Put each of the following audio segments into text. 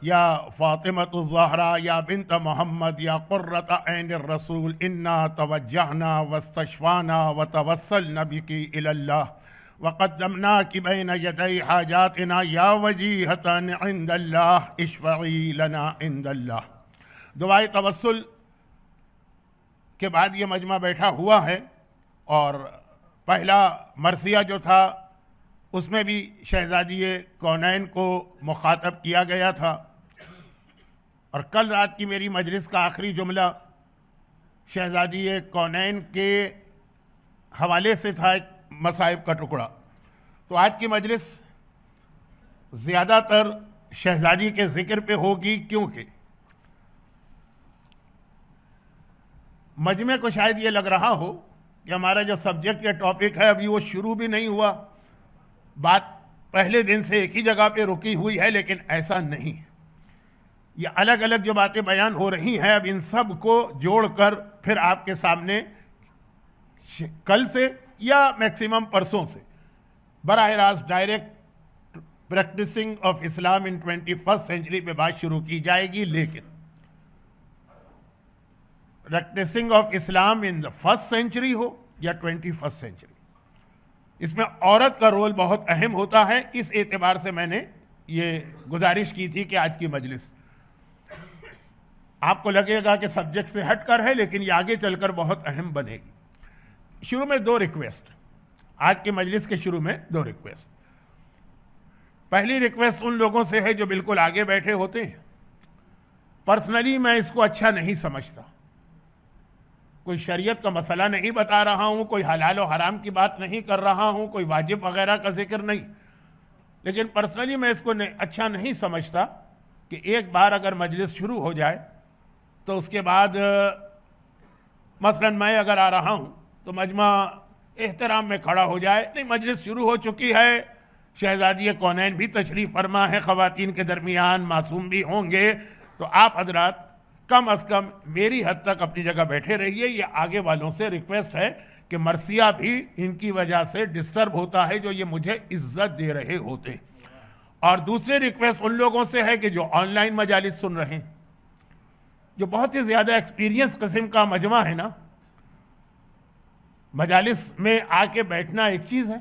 या फ़ातिमतुज़्ज़हरा या बिन्त मोहम्मद या क़ुर्रत ऐन रसूल इन्ना तवज्जहना वस्तशफ़ाना व तवस्सलना बिकी इलल्लाह वक़द्दमना कि बैन यदै हाजातिना या वजीहतन इंदल्लाह इश्फ़ई लना इंदल्लाह। दुआए तवस्सुल के बाद ये मजमा बैठा हुआ है और पहला मरसिया जो था उसमें भी शहज़ादी कौनैन को मुखातब किया गया था और कल रात की मेरी मजलिस का आखिरी जुमला शहज़ादी कौनैन के हवाले से था, एक मसाइब का टुकड़ा। तो आज की मजलिस ज़्यादातर शहज़ादी के ज़िक्र पे होगी, क्योंकि मजमे को शायद ये लग रहा हो कि हमारा जो सब्जेक्ट या टॉपिक है अभी वो शुरू भी नहीं हुआ, बात पहले दिन से एक ही जगह पे रुकी हुई है, लेकिन ऐसा नहीं है। ये अलग अलग जो बातें बयान हो रही हैं, अब इन सब को जोड़कर फिर आपके सामने कल से या मैक्सिमम परसों से बराह रास्त direct practicing of Islam in 21st century पे बात शुरू की जाएगी। लेकिन practicing of Islam in the 1st century हो या 21st सेंचुरी, इसमें औरत का रोल बहुत अहम होता है। इस एतबार से मैंने ये गुजारिश की थी कि आज की मजलिस, आपको लगेगा कि सब्जेक्ट से हटकर है, लेकिन ये आगे चलकर बहुत अहम बनेगी। शुरू में दो रिक्वेस्ट, आज की मजलिस के शुरू में दो रिक्वेस्ट। पहली रिक्वेस्ट उन लोगों से है जो बिल्कुल आगे बैठे होते हैं। पर्सनली मैं इसको अच्छा नहीं समझता, कोई शरीयत का मसला नहीं बता रहा हूँ, कोई हलाल और हराम की बात नहीं कर रहा हूँ, कोई वाजिब वगैरह का जिक्र नहीं, लेकिन पर्सनली मैं इसको अच्छा नहीं समझता कि एक बार अगर मजलिस शुरू हो जाए तो उसके बाद मसलन मैं अगर आ रहा हूँ तो मजमा एहतराम में खड़ा हो जाए। नहीं, मजलिस शुरू हो चुकी है, शहज़ादी कौनैन भी तशरीफ़ फरमा है, ख़वातीन के दरमियान मासूम भी होंगे, तो आप हजरात कम अज़ कम मेरी हद तक अपनी जगह बैठे रहिए। ये आगे वालों से रिक्वेस्ट है कि मरसिया भी इनकी वजह से डिस्टर्ब होता है जो ये मुझे इज्जत दे रहे होते। और दूसरी रिक्वेस्ट उन लोगों से है कि जो ऑनलाइन मजालिस सुन रहे हैं, जो बहुत ही ज़्यादा एक्सपीरियंस किस्म का मजमा है ना, मजालिस में आके बैठना एक चीज़ है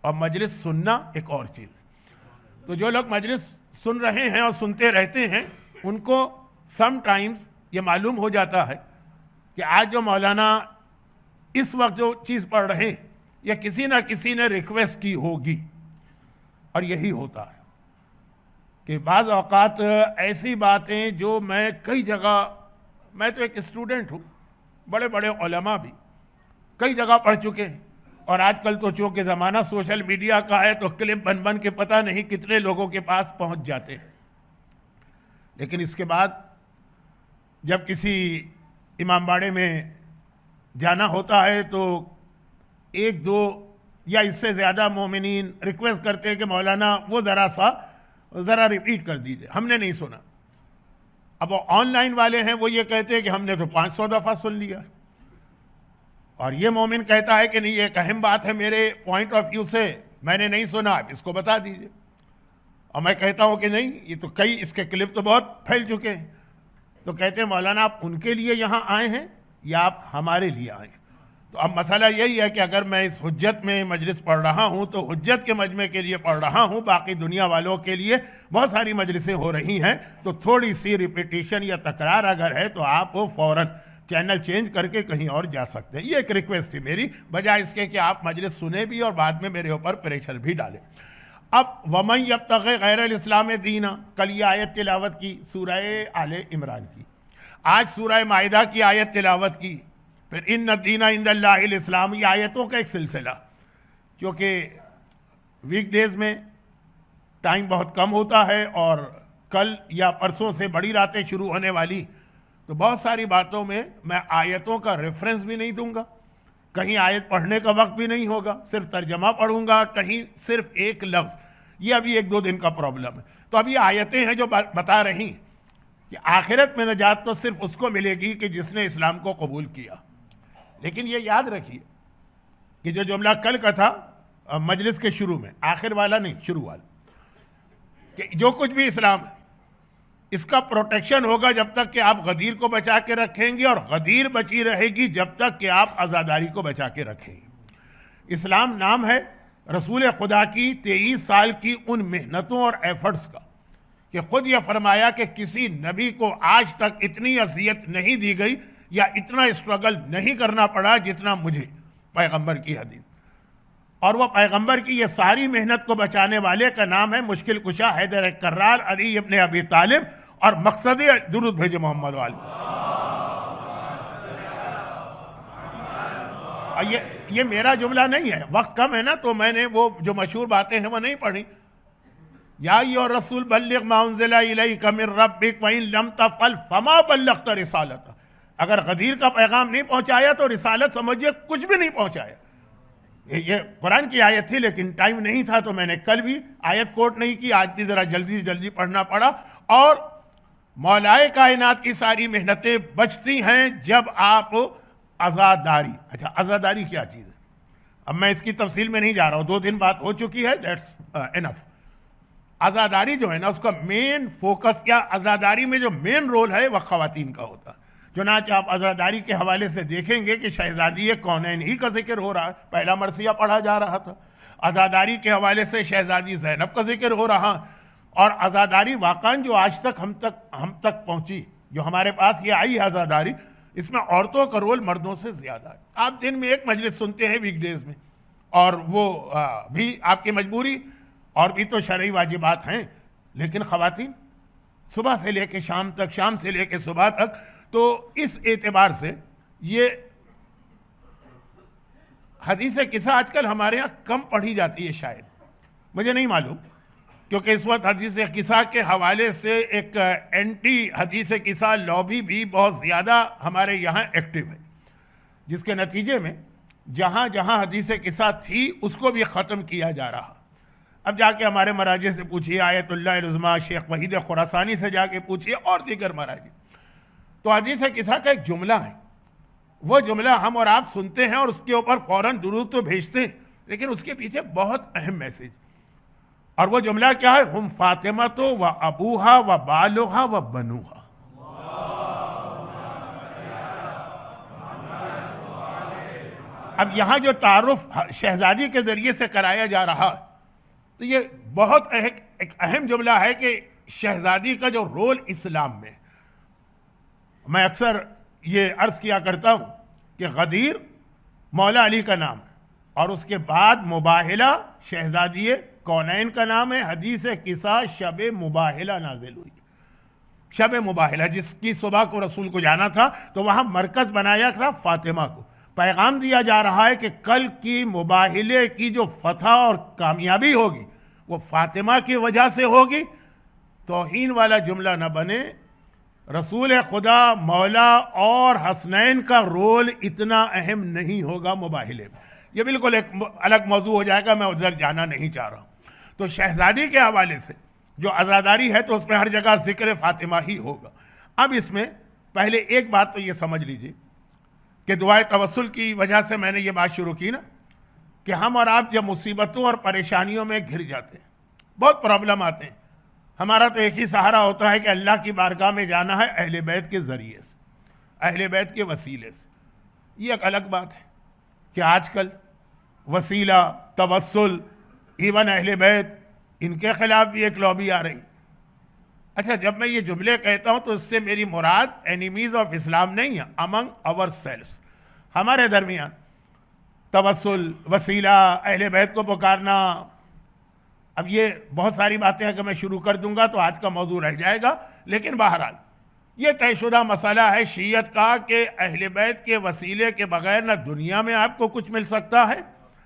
और मजलिस सुनना एक और चीज़। तो जो लोग मजलिस सुन रहे हैं और सुनते रहते हैं, उनको समटाइम्स ये मालूम हो जाता है कि आज जो मौलाना इस वक्त जो चीज़ पढ़ रहे हैं, या किसी ना किसी ने रिक्वेस्ट की होगी। और यही होता है कि बाज़ औक़ात ऐसी बातें जो मैं कई जगह, मैं तो एक स्टूडेंट हूँ, बड़े बड़े उलमा भी कई जगह पढ़ चुके हैं, और आजकल तो चूँकि ज़माना सोशल मीडिया का है तो क्लिप बन बन के पता नहीं कितने लोगों के पास पहुँच जाते हैं। लेकिन इसके बाद जब किसी इमामबाड़े में जाना होता है तो एक दो या इससे ज़्यादा मोमिनीन रिक्वेस्ट करते हैं कि मौलाना वो ज़रा रिपीट कर दीजिए, हमने नहीं सुना। अब वो ऑनलाइन वाले हैं, वो ये कहते हैं कि हमने तो 500 दफ़ा सुन लिया, और ये मोमिन कहता है कि नहीं, ये एक अहम बात है मेरे पॉइंट ऑफ व्यू से, मैंने नहीं सुना, आप इसको बता दीजिए। और मैं कहता हूँ कि नहीं, ये तो कई इसके क्लिप तो बहुत फैल चुके हैं। तो कहते हैं मौलाना आप उनके लिए यहाँ आए हैं या आप हमारे लिए आए हैं? तो अब मसला यही है कि अगर मैं इस हुज्जत में मजलिस पढ़ रहा हूँ तो हुज्जत के मजमे के लिए पढ़ रहा हूँ, बाकी दुनिया वालों के लिए बहुत सारी मजलिसें हो रही हैं, तो थोड़ी सी रिपीटिशन या तकरार अगर है तो आप वो फ़ौरन चैनल चेंज करके कहीं और जा सकते हैं। ये एक रिक्वेस्ट थी मेरी, बजाय इसके कि आप मजलिस सुने भी और बाद में मेरे ऊपर प्रेशर भी डालें। अब वमन यब्तग़ी गैरल इस्लाम दीना, कल ये आयत तिलावत की सूरह आले इमरान की, आज सूरह माइदा की आयत तिलावत की, फिर इन्न दीना इंदल्लाहिल इस्लाम, ये आयतों का एक सिलसिला। क्योंकि वीकडेज़ में टाइम बहुत कम होता है और कल या परसों से बड़ी रातें शुरू होने वाली, तो बहुत सारी बातों में मैं आयतों का रेफरेंस भी नहीं दूंगा, कहीं आयत पढ़ने का वक्त भी नहीं होगा, सिर्फ तर्जमा पढ़ूंगा, कहीं सिर्फ एक लफ्ज़। ये अभी एक दो दिन का प्रॉब्लम है। तो अभी आयतें हैं जो बता रही कि आखिरत में नजात तो सिर्फ उसको मिलेगी कि जिसने इस्लाम को कबूल किया। लेकिन ये याद रखिए कि जो जुमला कल का था मजलिस के शुरू में, आखिर वाला नहीं, शुरू वाला, कि जो कुछ भी इस्लाम है, इसका प्रोटेक्शन होगा जब तक कि आप गदीर को बचा के रखेंगे, और गदीर बची रहेगी जब तक कि आप आज़ादारी को बचा के रखेंगे। इस्लाम नाम है रसूल खुदा की 23 साल की उन मेहनतों और एफर्ट्स का, कि खुद यह फरमाया कि किसी नबी को आज तक इतनी अज़ियत नहीं दी गई या इतना स्ट्रगल नहीं करना पड़ा जितना मुझे, पैगंबर की हदीस। और वह पैगंबर की ये सारी मेहनत को बचाने वाले का नाम है मुश्किल कुशा हैदर कर्रार अली इब्न अबी तालिब, और मकसद दुरूद भेजे मोहम्मद वाले। ये मेरा जुमला नहीं है, वक्त कम है ना, तो मैंने वो जो मशहूर बातें हैं वो नहीं पढ़ी। या यो रसूल बल्लिग मा उन्ज़िला इलैका मिन रब्बिक व इन लम तफ़अल फमा बल्लग़्त रिसालत। अगर गदीर का पैगाम नहीं पहुंचाया तो रिसालत समझिए कुछ भी नहीं पहुंचाया। ये कुरान की आयत थी, लेकिन टाइम नहीं था तो मैंने कल भी आयत कोट नहीं की, आज भी ज़रा जल्दी जल्दी पढ़ना पड़ा। और मौलाए कायनात की सारी मेहनतें बचती हैं जब आप आज़ादारी, अच्छा आज़ादारी क्या चीज़ है, अब मैं इसकी तफसील में नहीं जा रहा हूँ, 2 दिन बात हो चुकी है, दैट्स इनफ। आज़ादारी जो है ना, उसका मेन फोकस या आज़ादारी में जो मेन रोल है वह ख़वातीन का होता है। चुनांचे आप आज़ादारी के हवाले से देखेंगे कि शहजादी कौनैन ही का जिक्र हो रहा है, पहला मरसिया पढ़ा जा रहा था। आज़ादारी के हवाले से शहजादी ज़ैनब का जिक्र हो रहा, और आज़ादारी वाक़ान जो आज तक हम तक पहुँची, जो हमारे पास ये आई है आज़ादारी, इसमें औरतों का रोल मर्दों से ज़्यादा है। आप दिन में एक मजलिस सुनते हैं वीकडेज़ में, और वो भी आपकी मजबूरी, और भी तो शरई वाजिबात हैं, लेकिन ख़वातीन सुबह से लेकर शाम तक, शाम से लेकर सुबह तक। तो इस एतबार से ये हदीस किस्सा आजकल हमारे यहाँ कम पढ़ी जाती है, शायद मुझे नहीं मालूम, क्योंकि इस वक्त हदीस किस्सा के हवाले से एक एंटी हदीस किस्सा लॉबी भी बहुत ज़्यादा हमारे यहाँ एक्टिव है, जिसके नतीजे में जहाँ जहाँ हदीस किस्सा थी उसको भी ख़त्म किया जा रहा। अब जाके हमारे मराजे से पूछिए, आयतुल्लाह उज़्मा शेख वहीद खुरासानी से जाके पूछिए, और दीगर मराजे, तो हदीस किस्सा का एक जुमला है, वो जुमला हम और आप सुनते हैं और उसके ऊपर फ़ौरन दुरूद तो भेजते हैं, लेकिन उसके पीछे बहुत अहम मैसेज। और वो जुमला क्या है? हम फातिमा तो व अबूहा व बालुहा व बनूहा। अब यहाँ जो तारुफ शहजादी के ज़रिए से कराया जा रहा, तो ये बहुत एक अहम जुमला है कि शहजादी का जो रोल इस्लाम में, मैं अक्सर ये अर्ज़ किया करता हूँ कि गदीर मौला अली का नाम है, और उसके बाद मुबाहिला शहजादी कौनैन का नाम है। हदीस किस्सा शब मुबाहिला नाजिल हुई, शब मुबाहिला, जिसकी सुबह को रसूल को जाना था, तो वहाँ मरकज़ बनाया था फातिमा को। पैगाम दिया जा रहा है कि कल की मुबाहिले की जो फतह और कामयाबी होगी वो फातिमा की वजह से होगी। तौहीन वाला जुमला न बने, रसूल खुदा मौला और हसनैन का रोल इतना अहम नहीं होगा मुबाहिले में। ये बिल्कुल एक अलग मौजू हो जाएगा, मैं उधर जाना नहीं चाह रहा हूँ। तो शहजादी के हवाले से जो आज़ादारी है तो उसमें हर जगह ज़िक्र फातिमा ही होगा। अब इसमें पहले एक बात तो ये समझ लीजिए कि दुआए तवस्सुल की वजह से मैंने ये बात शुरू की ना, कि हम और आप जब मुसीबतों और परेशानियों में घिर जाते हैं, बहुत प्रॉब्लम आते हैं, हमारा तो एक ही सहारा होता है कि अल्लाह की बारगाह में जाना है अहले बैत के ज़रिए से, अहले बैत के वसीले से। ये एक अलग बात है कि आजकल वसीला, तवस्सुल, इवन अहले बैत, इनके ख़िलाफ़ भी एक लॉबी आ रही। अच्छा, जब मैं ये जुमले कहता हूँ तो इससे मेरी मुराद एनिमीज़ ऑफ इस्लाम नहीं है, अमंग आवर सेल्फ्स, हमारे दरमियान तवस्सुल, वसीला, अहले बैत को पुकारना। अब ये बहुत सारी बातें अगर मैं शुरू कर दूंगा तो आज का मौजू रह जाएगा, लेकिन बहरहाल ये तयशुदा मसला है शीयत का कि अहले बैत के वसीले के बगैर ना दुनिया में आपको कुछ मिल सकता है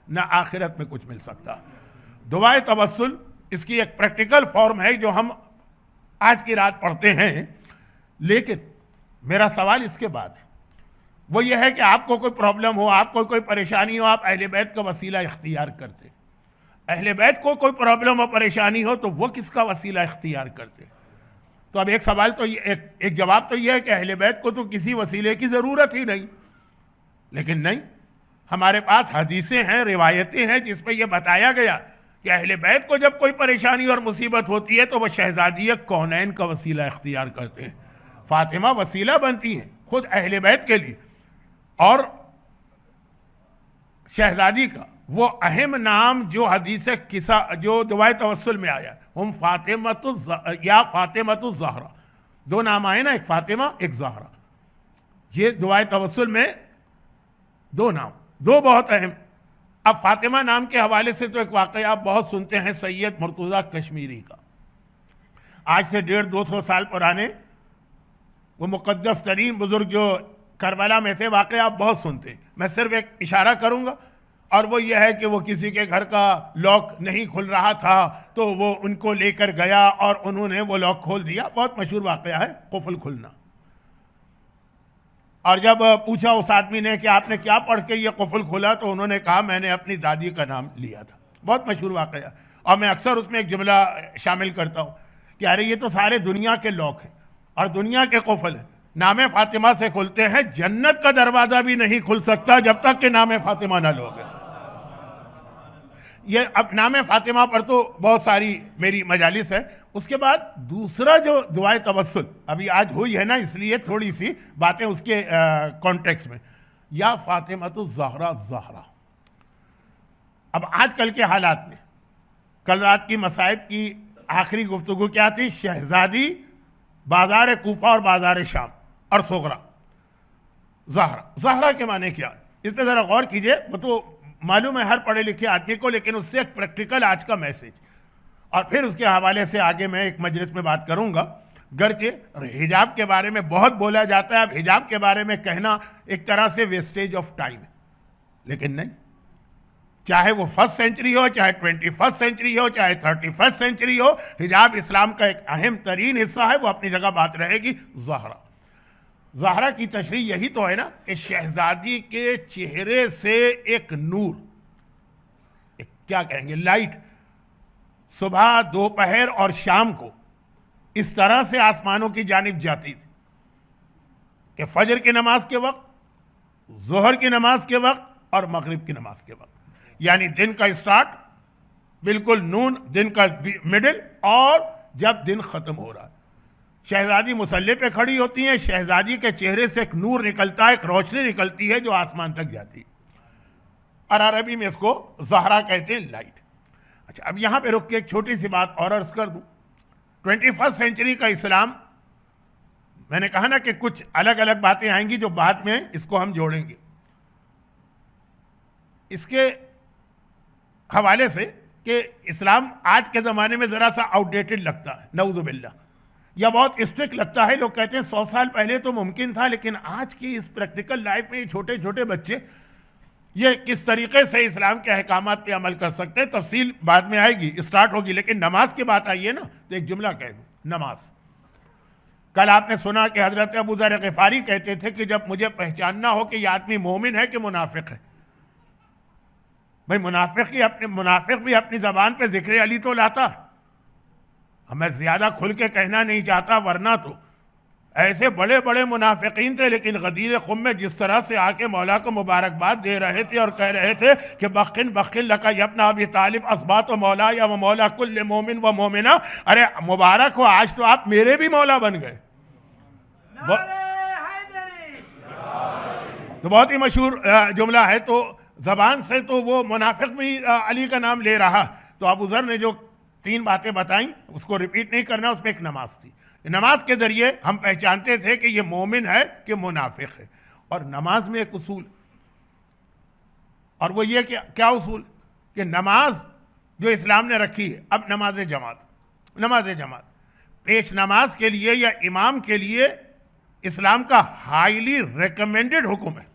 ना आखिरत में कुछ मिल सकता। दुआए तवस्सुल इसकी एक प्रैक्टिकल फॉर्म है जो हम आज की रात पढ़ते हैं, लेकिन मेरा सवाल इसके बाद है, वो ये है कि आपको कोई प्रॉब्लम हो, आपको कोई परेशानी हो, आप अहले बैत का वसीला इख्तियार करते। अहले बैत को कोई प्रॉब्लम और परेशानी हो तो वो किसका वसीला इख्तियार करते? तो अब एक सवाल तो एक जवाब तो यह है कि अहले बैत को तो किसी वसीले की ज़रूरत ही नहीं। लेकिन नहीं, हमारे पास हदीसें हैं, रिवायतें हैं जिस पर यह बताया गया कि अहले बैत को जब कोई परेशानी और मुसीबत होती है तो वह शहजादी कौनैन का वसीला इख्तियार करते हैं। फातिमा वसीला बनती हैं खुद अहले बैत के लिए, और शहजादी का वो अहम नाम जो हदीस किसा जो दुआए तवस्सुल में आया, हम फातिमतु ज़हरा, दो नाम आए ना, एक फातिमा एक ज़हरा, ये दुआए तवस्सुल में दो नाम, दो बहुत अहम। अब फातिमा नाम के हवाले से तो एक वाक़या आप बहुत सुनते हैं सैयद मुर्तज़ा कश्मीरी का, आज से 150-200 साल पुराने, वो मुक़द्दस तरीन बुज़ुर्ग जो करबला में थे, वाक़या आप बहुत सुनते हैं। मैं सिर्फ एक इशारा करूँगा, और वो ये है कि वो किसी के घर का लॉक नहीं खुल रहा था तो वो उनको लेकर गया और उन्होंने वो लॉक खोल दिया। बहुत मशहूर वाक़या है कुफल खुलना। और जब पूछा उस आदमी ने कि आपने क्या पढ़ के ये कुफल खोला, तो उन्होंने कहा मैंने अपनी दादी का नाम लिया था। बहुत मशहूर वाक़या, और मैं अक्सर उसमें एक जुमला शामिल करता हूँ कि अरे ये तो सारे दुनिया के लॉक हैं और दुनिया के कुफल हैं, नाम फातिमा से खुलते हैं, जन्नत का दरवाज़ा भी नहीं खुल सकता जब तक कि नाम फातिमा ना लोगे। ये अब नाम फातिमा पर तो बहुत सारी मेरी मजालिस है। उसके बाद दूसरा जो दुआए तवस्सुल अभी आज हुई है ना, इसलिए थोड़ी सी बातें उसके कॉन्टेक्स्ट में, या फातिमतु ज़हरा ज़हरा। अब आजकल के हालात में, कल रात की मसाइब की आखिरी गुफ्तगू क्या थी? शहजादी, बाज़ार कूफा और बाज़ार शाम और सोगरा। ज़हरा, ज़हरा के माने क्या? इस पर ज़रा गौर कीजिए। वो तो मालूम है हर पढ़े लिखे आदमी को, लेकिन उससे एक प्रैक्टिकल आज का मैसेज, और फिर उसके हवाले से आगे मैं एक मजलिस में बात करूंगा। गर्चे हिजाब के बारे में बहुत बोला जाता है, अब हिजाब के बारे में कहना एक तरह से वेस्टेज ऑफ टाइम है, लेकिन नहीं, चाहे वो 1st सेंचुरी हो, चाहे 21st सेंचुरी हो, चाहे 31st सेंचुरी हो, हिजाब इस्लाम का एक अहम तरीन हिस्सा है, वो अपनी जगह बात रहेगी। ज़हरा, ज़हरा की तशरीह यही तो है ना कि शहजादी के चेहरे से एक नूर, एक क्या कहेंगे, लाइट, सुबह, दोपहर और शाम को इस तरह से आसमानों की जानिब जाती थी कि फजर की नमाज के वक्त, जोहर की नमाज के वक्त और मगरिब की नमाज के वक्त, यानी दिन का स्टार्ट बिल्कुल नून, दिन का मिडिल, और जब दिन खत्म हो रहा है, शहजादी मुसल्ले पे खड़ी होती हैं, शहजादी के चेहरे से एक नूर निकलता है, एक रोशनी निकलती है जो आसमान तक जाती है, और अरबी में इसको ज़हरा कहते हैं, लाइट। अच्छा, अब यहाँ पे रुक के एक छोटी सी बात और अर्ज कर दूँ। 21st सेंचुरी का इस्लाम, मैंने कहा ना कि कुछ अलग अलग बातें आएंगी जो बाद में इसको हम जोड़ेंगे। इसके हवाले से कि इस्लाम आज के ज़माने में ज़रा सा आउटडेटेड लगता है, नऊज़ुबिल्लाह, या बहुत स्ट्रिक्ट लगता है। लोग कहते हैं 100 साल पहले तो मुमकिन था, लेकिन आज की इस प्रैक्टिकल लाइफ में छोटे छोटे बच्चे ये किस तरीके से इस्लाम के अहकामात पे अमल कर सकते हैं, तफसील बाद में आएगी, स्टार्ट होगी। लेकिन नमाज की बात आई है ना, तो एक जुमला कह दूँ, नमाज। कल आपने सुना कि हज़रत अबू ज़र ग़िफ़ारी कहते थे कि जब मुझे पहचानना हो कि यह आदमी मोमिन है कि मुनाफिक है, भाई मुनाफिक भी अपनी ज़बान पे ज़िक्र अली तो लाता। मैं ज़्यादा खुल के कहना नहीं चाहता, वरना तो ऐसे बड़े बड़े मुनाफिकीन थे, लेकिन गदीर खुम में जिस तरह से आके मौला को मुबारकबाद दे रहे थे और कह रहे थे कि बखिन बखिन लका यब्ना अबी तालिब असबात मौला या व मौला कुल्ल मोमिन व मोमिना। अरे मुबारक हो, आज तो आप मेरे भी मौला बन गए। तो बहुत ही मशहूर जुमला है। तो ज़बान से तो वो मुनाफिक भी अली का नाम ले रहा। तो अबू ज़र ने जो 3 बातें बताई उसको रिपीट नहीं करना, उसमें एक नमाज थी। नमाज के ज़रिए हम पहचानते थे कि ये मोमिन है कि मुनाफिक है। और नमाज में एक उसूल, और वो ये कि क्या उसूल, कि नमाज जो इस्लाम ने रखी है, अब नमाज जमात पेश नमाज के लिए या इमाम के लिए इस्लाम का हाईली रिकमेंडेड हुक्म है।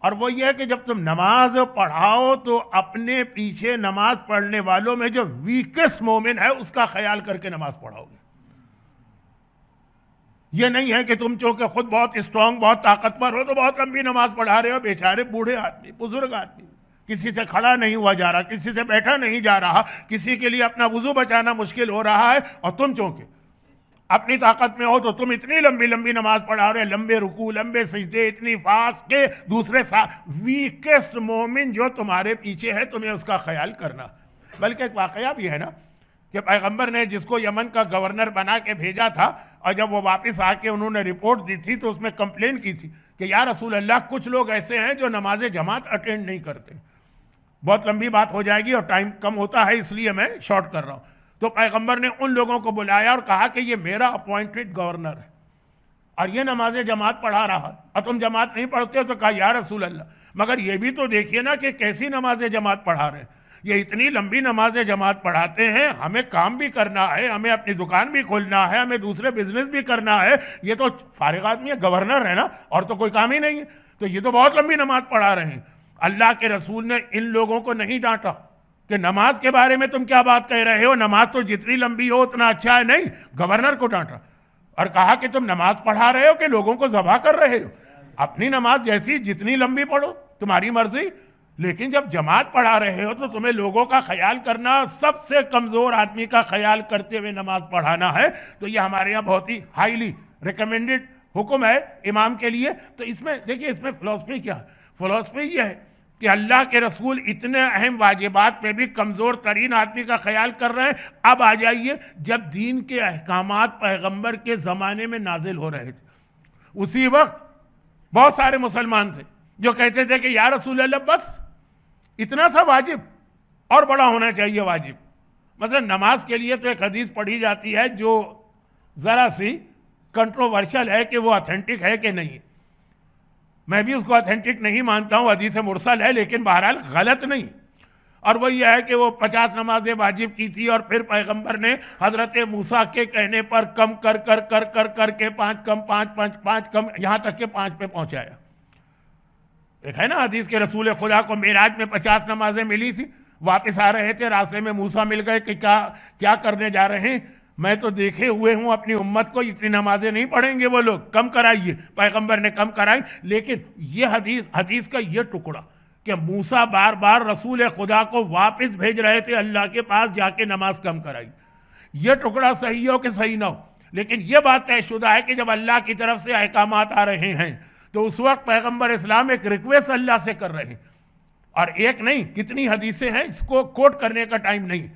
और वो ये है कि जब तुम नमाज पढ़ाओ तो अपने पीछे नमाज पढ़ने वालों में जो वीकेस्ट मोमिन है उसका ख्याल करके नमाज पढ़ाओगे। ये नहीं है कि तुम चूंकि खुद बहुत स्ट्रांग, बहुत ताकतवर हो तो बहुत लंबी नमाज पढ़ा रहे हो। बेचारे बूढ़े आदमी, बुजुर्ग आदमी, किसी से खड़ा नहीं हुआ जा रहा, किसी से बैठा नहीं जा रहा, किसी के लिए अपना वुजू बचाना मुश्किल हो रहा है, और तुम चूंकि अपनी ताकत में हो तो तुम इतनी लंबी लंबी नमाज पढ़ा रहे, लंबे रुकू, लंबे सजदे, इतनी फास्ट के दूसरे वीकेस्ट मोमिन जो तुम्हारे पीछे है तुम्हें उसका ख्याल करना। बल्कि एक वाकया भी है ना कि पैगंबर ने जिसको यमन का गवर्नर बना के भेजा था और जब वो वापस आके उन्होंने रिपोर्ट दी थी तो उसमें कंप्लेन की थी कि या रसूल अल्लाह, कुछ लोग ऐसे हैं जो नमाज जमात अटेंड नहीं करते। बहुत लंबी बात हो जाएगी और टाइम कम होता है, इसलिए मैं शॉर्ट कर रहा हूँ। तो पैगंबर ने उन लोगों को बुलाया और कहा कि ये मेरा अपॉइंटेड गवर्नर है और ये नमाज जमात पढ़ा रहा है और तुम जमात नहीं पढ़ते हो। तो कहा या रसूल अल्लाह, मगर ये भी तो देखिए ना कि कैसी नमाज जमात पढ़ा रहे हैं। ये इतनी लंबी नमाज जमात पढ़ाते हैं, हमें काम भी करना है, हमें अपनी दुकान भी खोलना है, हमें दूसरे बिजनेस भी करना है। ये तो फारिग आदमी है, गवर्नर है ना, और तो कोई काम ही नहीं है। तो ये तो बहुत लंबी नमाज पढ़ा रहे हैं। अल्लाह के रसूल ने इन लोगों को नहीं डांटा कि नमाज के बारे में तुम क्या बात कह रहे हो, नमाज तो जितनी लंबी हो उतना अच्छा है। नहीं, गवर्नर को डांटा और कहा कि तुम नमाज पढ़ा रहे हो कि लोगों को ज़बह कर रहे हो। अपनी नमाज जैसी जितनी लंबी पढ़ो, तुम्हारी मर्जी, लेकिन जब जमात पढ़ा रहे हो तो तुम्हें लोगों का ख्याल करना, सबसे कमज़ोर आदमी का ख्याल करते हुए नमाज पढ़ाना है। तो ये हमारे यहाँ बहुत ही हाईली रिकमेंडेड हुक्म है इमाम के लिए। तो इसमें देखिए, इसमें फ़िलॉसफी क्या है? फ़िलॉसफी ये है कि अल्लाह के रसूल इतने अहम वाजिबात में भी कमज़ोर तरीन आदमी का ख्याल कर रहे हैं। अब आ जाइए, जब दीन के अहकामात पैगंबर के ज़माने में नाजिल हो रहे थे, उसी वक्त बहुत सारे मुसलमान थे जो कहते थे कि या रसूल अल्लाह, बस इतना सा वाजिब और बड़ा होना चाहिए वाजिब। मतलब नमाज के लिए तो एक हदीस पढ़ी जाती है जो ज़रा सी कंट्रोवर्शियल है कि वो ऑथेंटिक है कि नहीं। मैं भी उसको ऑथेंटिक नहीं मानता हूँ, हदीस मुरसल है, लेकिन बहरहाल गलत नहीं। और वो ये है कि वो 50 नमाजें वाजिब की थी और फिर पैगंबर ने हज़रत मूसा के कहने पर कम कर कर कर कर कर के 5 कम 5 कम, यहाँ तक के 5 पे पहुँचाया। एक है ना हदीस के रसूल खुदा को मेराज में 50 नमाजें मिली थी, वापस आ रहे थे, रास्ते में मूसा मिल गए कि क्या करने जा रहे हैं, मैं तो देखे हुए हूँ अपनी उम्मत को, इतनी नमाजें नहीं पढ़ेंगे वो लोग, कम कराइए। पैगंबर ने कम कराई। लेकिन ये हदीस का ये टुकड़ा कि मूसा बार बार रसूल खुदा को वापस भेज रहे थे अल्लाह के पास जाके नमाज कम कराई, ये टुकड़ा सही हो कि सही ना हो, लेकिन ये बात तयशुदा है कि जब अल्लाह की तरफ से अहकामात आ रहे हैं तो उस वक्त पैगंबर इस्लाम एक रिक्वेस्ट अल्लाह से कर रहे हैं। और एक नहीं, कितनी हदीसें हैं, इसको कोट करने का टाइम नहीं।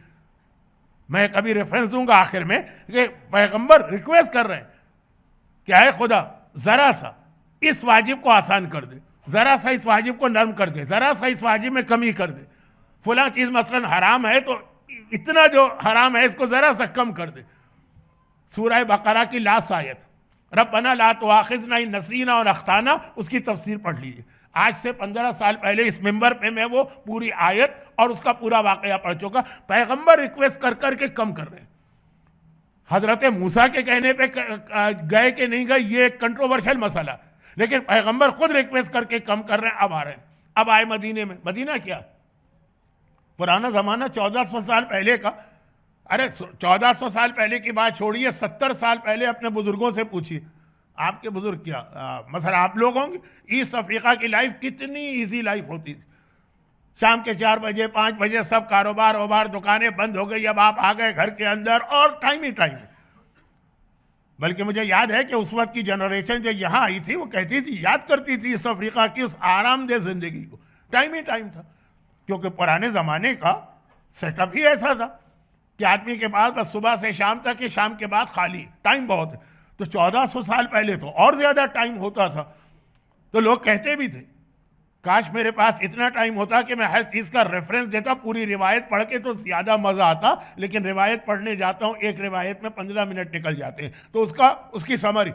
मैं कभी रेफरेंस दूंगा आखिर में कि पैगंबर रिक्वेस्ट कर रहे हैं कि आए खुदा, ज़रा सा इस वाजिब को आसान कर दे, ज़रा सा इस वाजिब को नरम कर दे, ज़रा सा इस वाजिब में कमी कर दे। फुला चीज़ मसलन हराम है तो इतना जो हराम है इसको ज़रा सा कम कर दे। सूरह बकरा की लास्ट आयत, रब्बना ला तुआखिज़ना इन नसीना और अख्ताना, उसकी तफसीर पढ़ लीजिए। आज से 15 साल पहले इस मिंबर पे मैं वो पूरी आयत और उसका पूरा वाकया पढ़ चुका। पैगंबर रिक्वेस्ट कर करके कम कर रहे हैं। हजरत मूसा के कहने पे गए कि नहीं गए ये एक कंट्रोवर्शियल मसला, लेकिन पैगंबर खुद रिक्वेस्ट करके कम कर रहे हैं। अब आ रहे हैं, अब आए मदीने में। मदीना क्या, पुराना जमाना 1400 साल पहले का। अरे 1400 साल पहले की बात छोड़िए, 70 साल पहले अपने बुजुर्गों से पूछिए, आपके बुजुर्ग क्या मसला आप लोगों की ईस्ट अफ्रीका की लाइफ कितनी इजी लाइफ होती थी। शाम के 4 बजे 5 बजे सब कारोबार वोबार दुकानें बंद हो गई, अब आप आ गए घर के अंदर और टाइम ही टाइम। बल्कि मुझे याद है कि उस वक्त की जनरेशन जो यहाँ आई थी वो कहती थी, याद करती थी ईस्ट अफ्रीका की उस आरामदेह जिंदगी को। टाइम ही टाइम था, क्योंकि पुराने ज़माने का सेटअप ही ऐसा था कि आदमी के पास बस सुबह से शाम तक है, शाम के बाद खाली, टाइम बहुत है। तो 1400 साल पहले तो और ज़्यादा टाइम होता था। तो लोग कहते भी थे, काश मेरे पास इतना टाइम होता कि मैं हर चीज़ का रेफरेंस देता, पूरी रिवायत पढ़ के तो ज़्यादा मज़ा आता। लेकिन रिवायत पढ़ने जाता हूँ, एक रिवायत में 15 मिनट निकल जाते हैं। तो उसकी समरी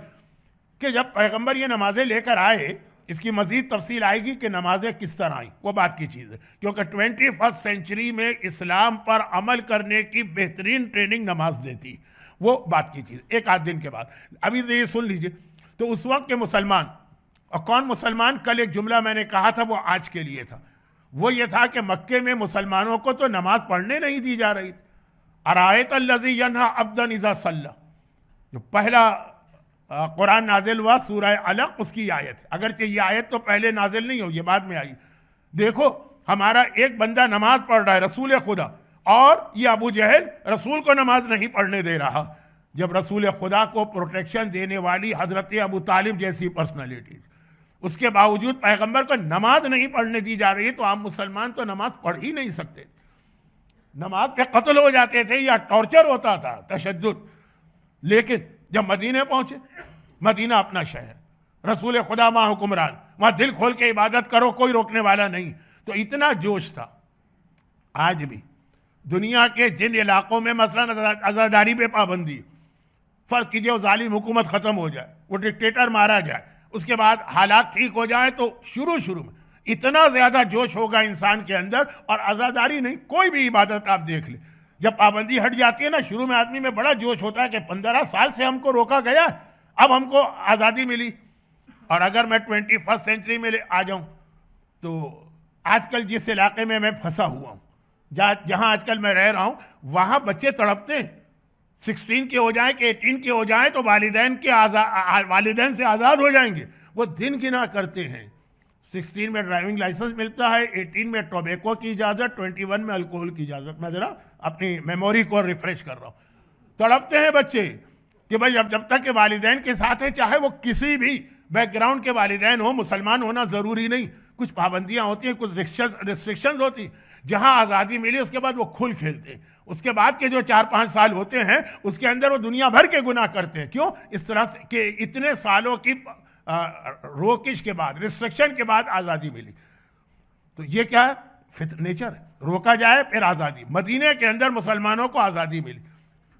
कि जब पैगंबर ये नमाजें लेकर आए, इसकी मज़ीद तफसील आएगी कि नमाजें किस तरह आई, वो बात की चीज़ है। क्योंकि 21st सेंचुरी में इस्लाम पर अमल करने की बेहतरीन ट्रेनिंग नमाज देती, वो बात की चीज़। एक आध दिन के बाद अभी तो ये सुन लीजिए। तो उस वक्त के मुसलमान, और कौन मुसलमान, कल एक जुमला मैंने कहा था वो आज के लिए था, वो ये था कि मक्के में मुसलमानों को तो नमाज पढ़ने नहीं दी जा रही थी। अरायत अल्लज़ी यन्हा अब्दन इज़ा सल्ला, जो पहला कुरान नाजिल हुआ सूरह अलक, उसकी आयत है। अगरचे ये आयत तो पहले नाजिल नहीं हो, ये बाद में आई। देखो हमारा एक बंदा नमाज पढ़ रहा है, रसूल खुदा, और ये अबू जहल रसूल को नमाज नहीं पढ़ने दे रहा। जब रसूल खुदा को प्रोटेक्शन देने वाली हजरत अबू तालिब जैसी पर्सनालिटी, उसके बावजूद पैगंबर को नमाज नहीं पढ़ने दी जा रही, तो आप मुसलमान तो नमाज पढ़ ही नहीं सकते। नमाज पे कत्ल हो जाते थे या टॉर्चर होता था, तशद्दुद। लेकिन जब मदीने पहुंचे, मदीना अपना शहर, रसूल खुदा वहां हुक्मरान, वहां दिल खोल के इबादत करो, कोई रोकने वाला नहीं। तो इतना जोश था। आज भी दुनिया के जिन इलाकों में मसलन अज़ादारी पे पाबंदी, फर्ज कीजिए वो जालिम हुकूमत खत्म हो जाए, वो डिक्टेटर मारा जाए, उसके बाद हालात ठीक हो जाए, तो शुरू शुरू में इतना ज्यादा जोश होगा इंसान के अंदर। और आज़ादारी नहीं, कोई भी इबादत आप देख ले, जब पाबंदी हट जाती है ना, शुरू में आदमी में बड़ा जोश होता है कि 15 साल से हमको रोका गया, अब हमको आज़ादी मिली। और अगर मैं 21st सेंचुरी में आ जाऊं, तो आजकल जिस इलाके में मैं फंसा हुआ हूं, जहां आजकल मैं रह रहा हूं, वहां बच्चे तड़पते हैं 16 के हो जाएं कि 18 के हो जाएं तो वालिदैन से आज़ाद हो जाएंगे। वो दिन गिना करते हैं। 16 में ड्राइविंग लाइसेंस मिलता है, 18 में टोबैको की इजाज़त, 21 में अल्कोहल की इजाज़त। मैं ज़रा अपनी मेमोरी को रिफ्रेश कर रहा हूँ। तड़पते हैं बच्चे कि भाई अब जब तक के वालिदैन के साथ है, चाहे वो किसी भी बैकग्राउंड के वालिदैन हो, मुसलमान होना ज़रूरी नहीं, कुछ पाबंदियाँ होती हैं, कुछ रिस्ट्रिक्शंस होती हैं। जहाँ आज़ादी मिली उसके बाद वो खुल खेलते हैं। उसके बाद के जो 4-5 साल होते हैं उसके अंदर वो दुनिया भर के गुनाह करते हैं। क्यों? इस तरह से कि इतने सालों की रोकिश के बाद, रिस्ट्रिक्शन के बाद आज़ादी मिली। तो ये क्या है? नेचर है, रोका जाए फिर आज़ादी। मदीने के अंदर मुसलमानों को आज़ादी मिली।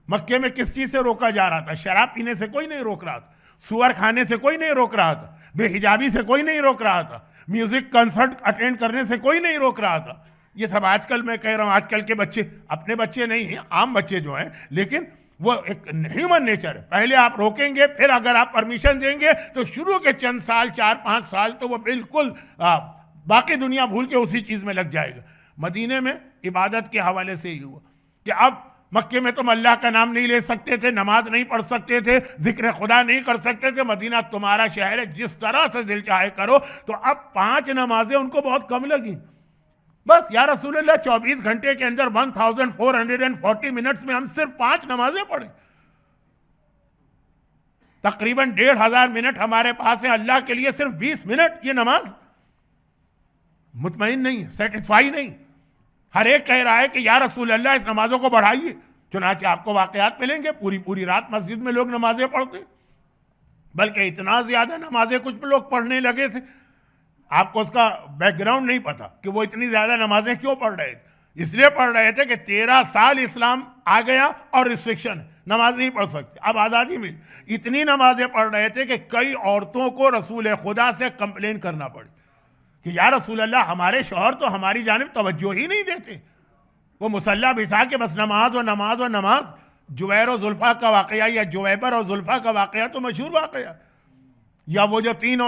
मक्के में किस चीज़ से रोका जा रहा था? शराब पीने से कोई नहीं रोक रहा था, सुअर खाने से कोई नहीं रोक रहा था, बेहिजाबी से कोई नहीं रोक रहा था, म्यूजिक कंसर्ट अटेंड करने से कोई नहीं रोक रहा था। ये सब आजकल मैं कह रहा हूँ, आजकल के बच्चे, अपने बच्चे नहीं हैं, आम बच्चे जो हैं, लेकिन वो एक ह्यूमन नेचर है। पहले आप रोकेंगे, फिर अगर आप परमिशन देंगे तो शुरू के चंद साल, 4-5 साल, तो वो बिल्कुल बाकी दुनिया भूल के उसी चीज़ में लग जाएगा। मदीने में इबादत के हवाले से ही हुआ कि अब मक्के में तुम अल्लाह का नाम नहीं ले सकते थे, नमाज नहीं पढ़ सकते थे, जिक्र खुदा नहीं कर सकते थे। मदीना तुम्हारा शहर है, जिस तरह से दिल चाहे करो। तो अब 5 नमाजें उनको बहुत कम लगी। बस या रसूलल्लाह, 24 घंटे के अंदर 1440 मिनट्स में हम सिर्फ 5 नमाजें पढ़े। तकरीबन 1500 मिनट हमारे पास है अल्लाह के लिए, सिर्फ 20 मिनट ये नमाज। मुतमईन नहीं, सेटिस्फाई नहीं। हर एक कह रहा है कि या रसूलल्लाह इस नमाजों को बढ़ाइए। चुनांचे आपको वाकयात मिलेंगे, पूरी पूरी रात मस्जिद में लोग नमाजें पढ़ते, बल्कि इतना ज्यादा नमाजें कुछ लोग पढ़ने लगे थे। आपको उसका बैकग्राउंड नहीं पता कि वो इतनी ज्यादा नमाजें क्यों पढ़ रहे थे। इसलिए पढ़ रहे थे कि 13 साल इस्लाम आ गया और रिस्ट्रिक्शन, नमाज नहीं पढ़ सकते, अब आज़ादी मिली। इतनी नमाजें पढ़ रहे थे कि कई औरतों को रसूल खुदा से कंप्लेन करना पड़ी कि या रसूल अल्लाह, हमारे शौहर तो हमारी जानिब तवज्जो ही नहीं देते। वो मुसल्ला बिछा के बस नमाज और नमाज और नमाज। जुबैर और जुल्फा का वाकया, या जुवैबर और जुल्फा का वाकया तो मशहूर वाकया। या वो जो तीन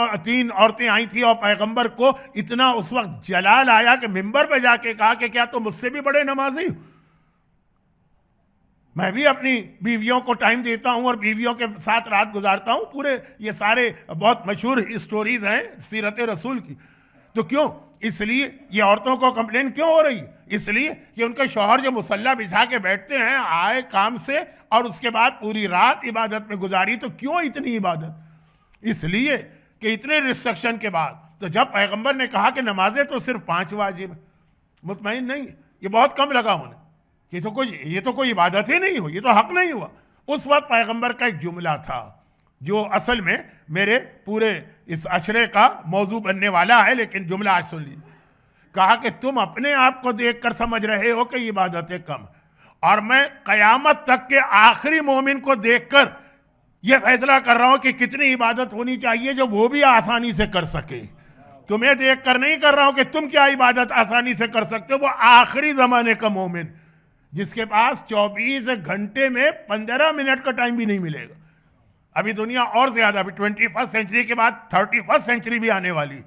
औरतें आई थी और पैगंबर को इतना उस वक्त जलाल आया कि मिंबर पे जाके कहा कि क्या तुम मुझसे भी बड़े नमाजी हो? मैं भी अपनी बीवियों को टाइम देता हूं और बीवियों के साथ रात गुजारता हूं। पूरे ये सारे बहुत मशहूर स्टोरीज हैं सीरत रसूल की। तो क्यों? इसलिए ये औरतों को कंप्लेन क्यों हो रही? इसलिए कि उनके शौहर जो मुसल्ला बिछा के बैठते हैं, आए काम से और उसके बाद पूरी रात इबादत में गुजारी। तो क्यों इतनी इबादत? इसलिए कि इतने रिस्ट्रिक्शन के बाद तो जब पैगंबर ने कहा कि नमाजें तो सिर्फ 5 वाजिब, मुतमईन नहीं, ये बहुत कम लगा उन्हें। ये तो कोई इबादत ही नहीं हुई, ये तो हक नहीं हुआ। उस वक्त पैगंबर का एक जुमला था जो असल में मेरे पूरे इस अशरे का मौजू बनने वाला है, लेकिन जुमला आज सुन लीजिए। कहा कि तुम अपने आप को देखकर समझ रहे हो कि इबादतें कम, और मैं कयामत तक के आखिरी मोमिन को देखकर यह फैसला कर रहा हूं कि कितनी इबादत होनी चाहिए जो वो भी आसानी से कर सके। तुम्हें देखकर नहीं कर रहा हूं कि तुम क्या इबादत आसानी से कर सकते हो। वो आखिरी जमाने का मोमिन जिसके पास 24 घंटे में 15 मिनट का टाइम भी नहीं मिलेगा। अभी दुनिया और ज्यादा, अभी 21st सेंचुरी के बाद 31st सेंचुरी भी आने वाली,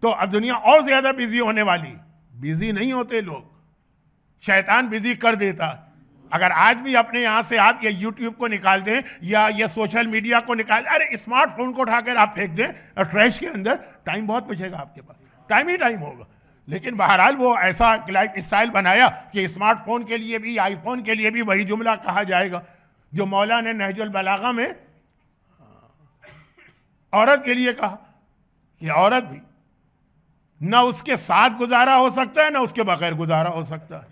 तो अब दुनिया और ज्यादा बिजी होने वाली। बिजी नहीं होते लोग, शैतान बिजी कर देता। अगर आज भी अपने यहां से आप ये यूट्यूब को निकाल दें या ये सोशल मीडिया को निकाल, अरे स्मार्टफोन को उठाकर आप फेंक दें ट्रैश के अंदर, टाइम बहुत बचेगा आपके पास, टाइम ही टाइम होगा। लेकिन बहरहाल वो ऐसा लाइफ स्टाइल बनाया कि स्मार्टफोन के लिए भी, आईफोन के लिए भी वही जुमला कहा जाएगा जो मौला ने नहजुल बलागा में औरत के लिए कहा कि औरत भी न उसके साथ गुजारा हो सकता है, न उसके बगैर गुजारा हो सकता है।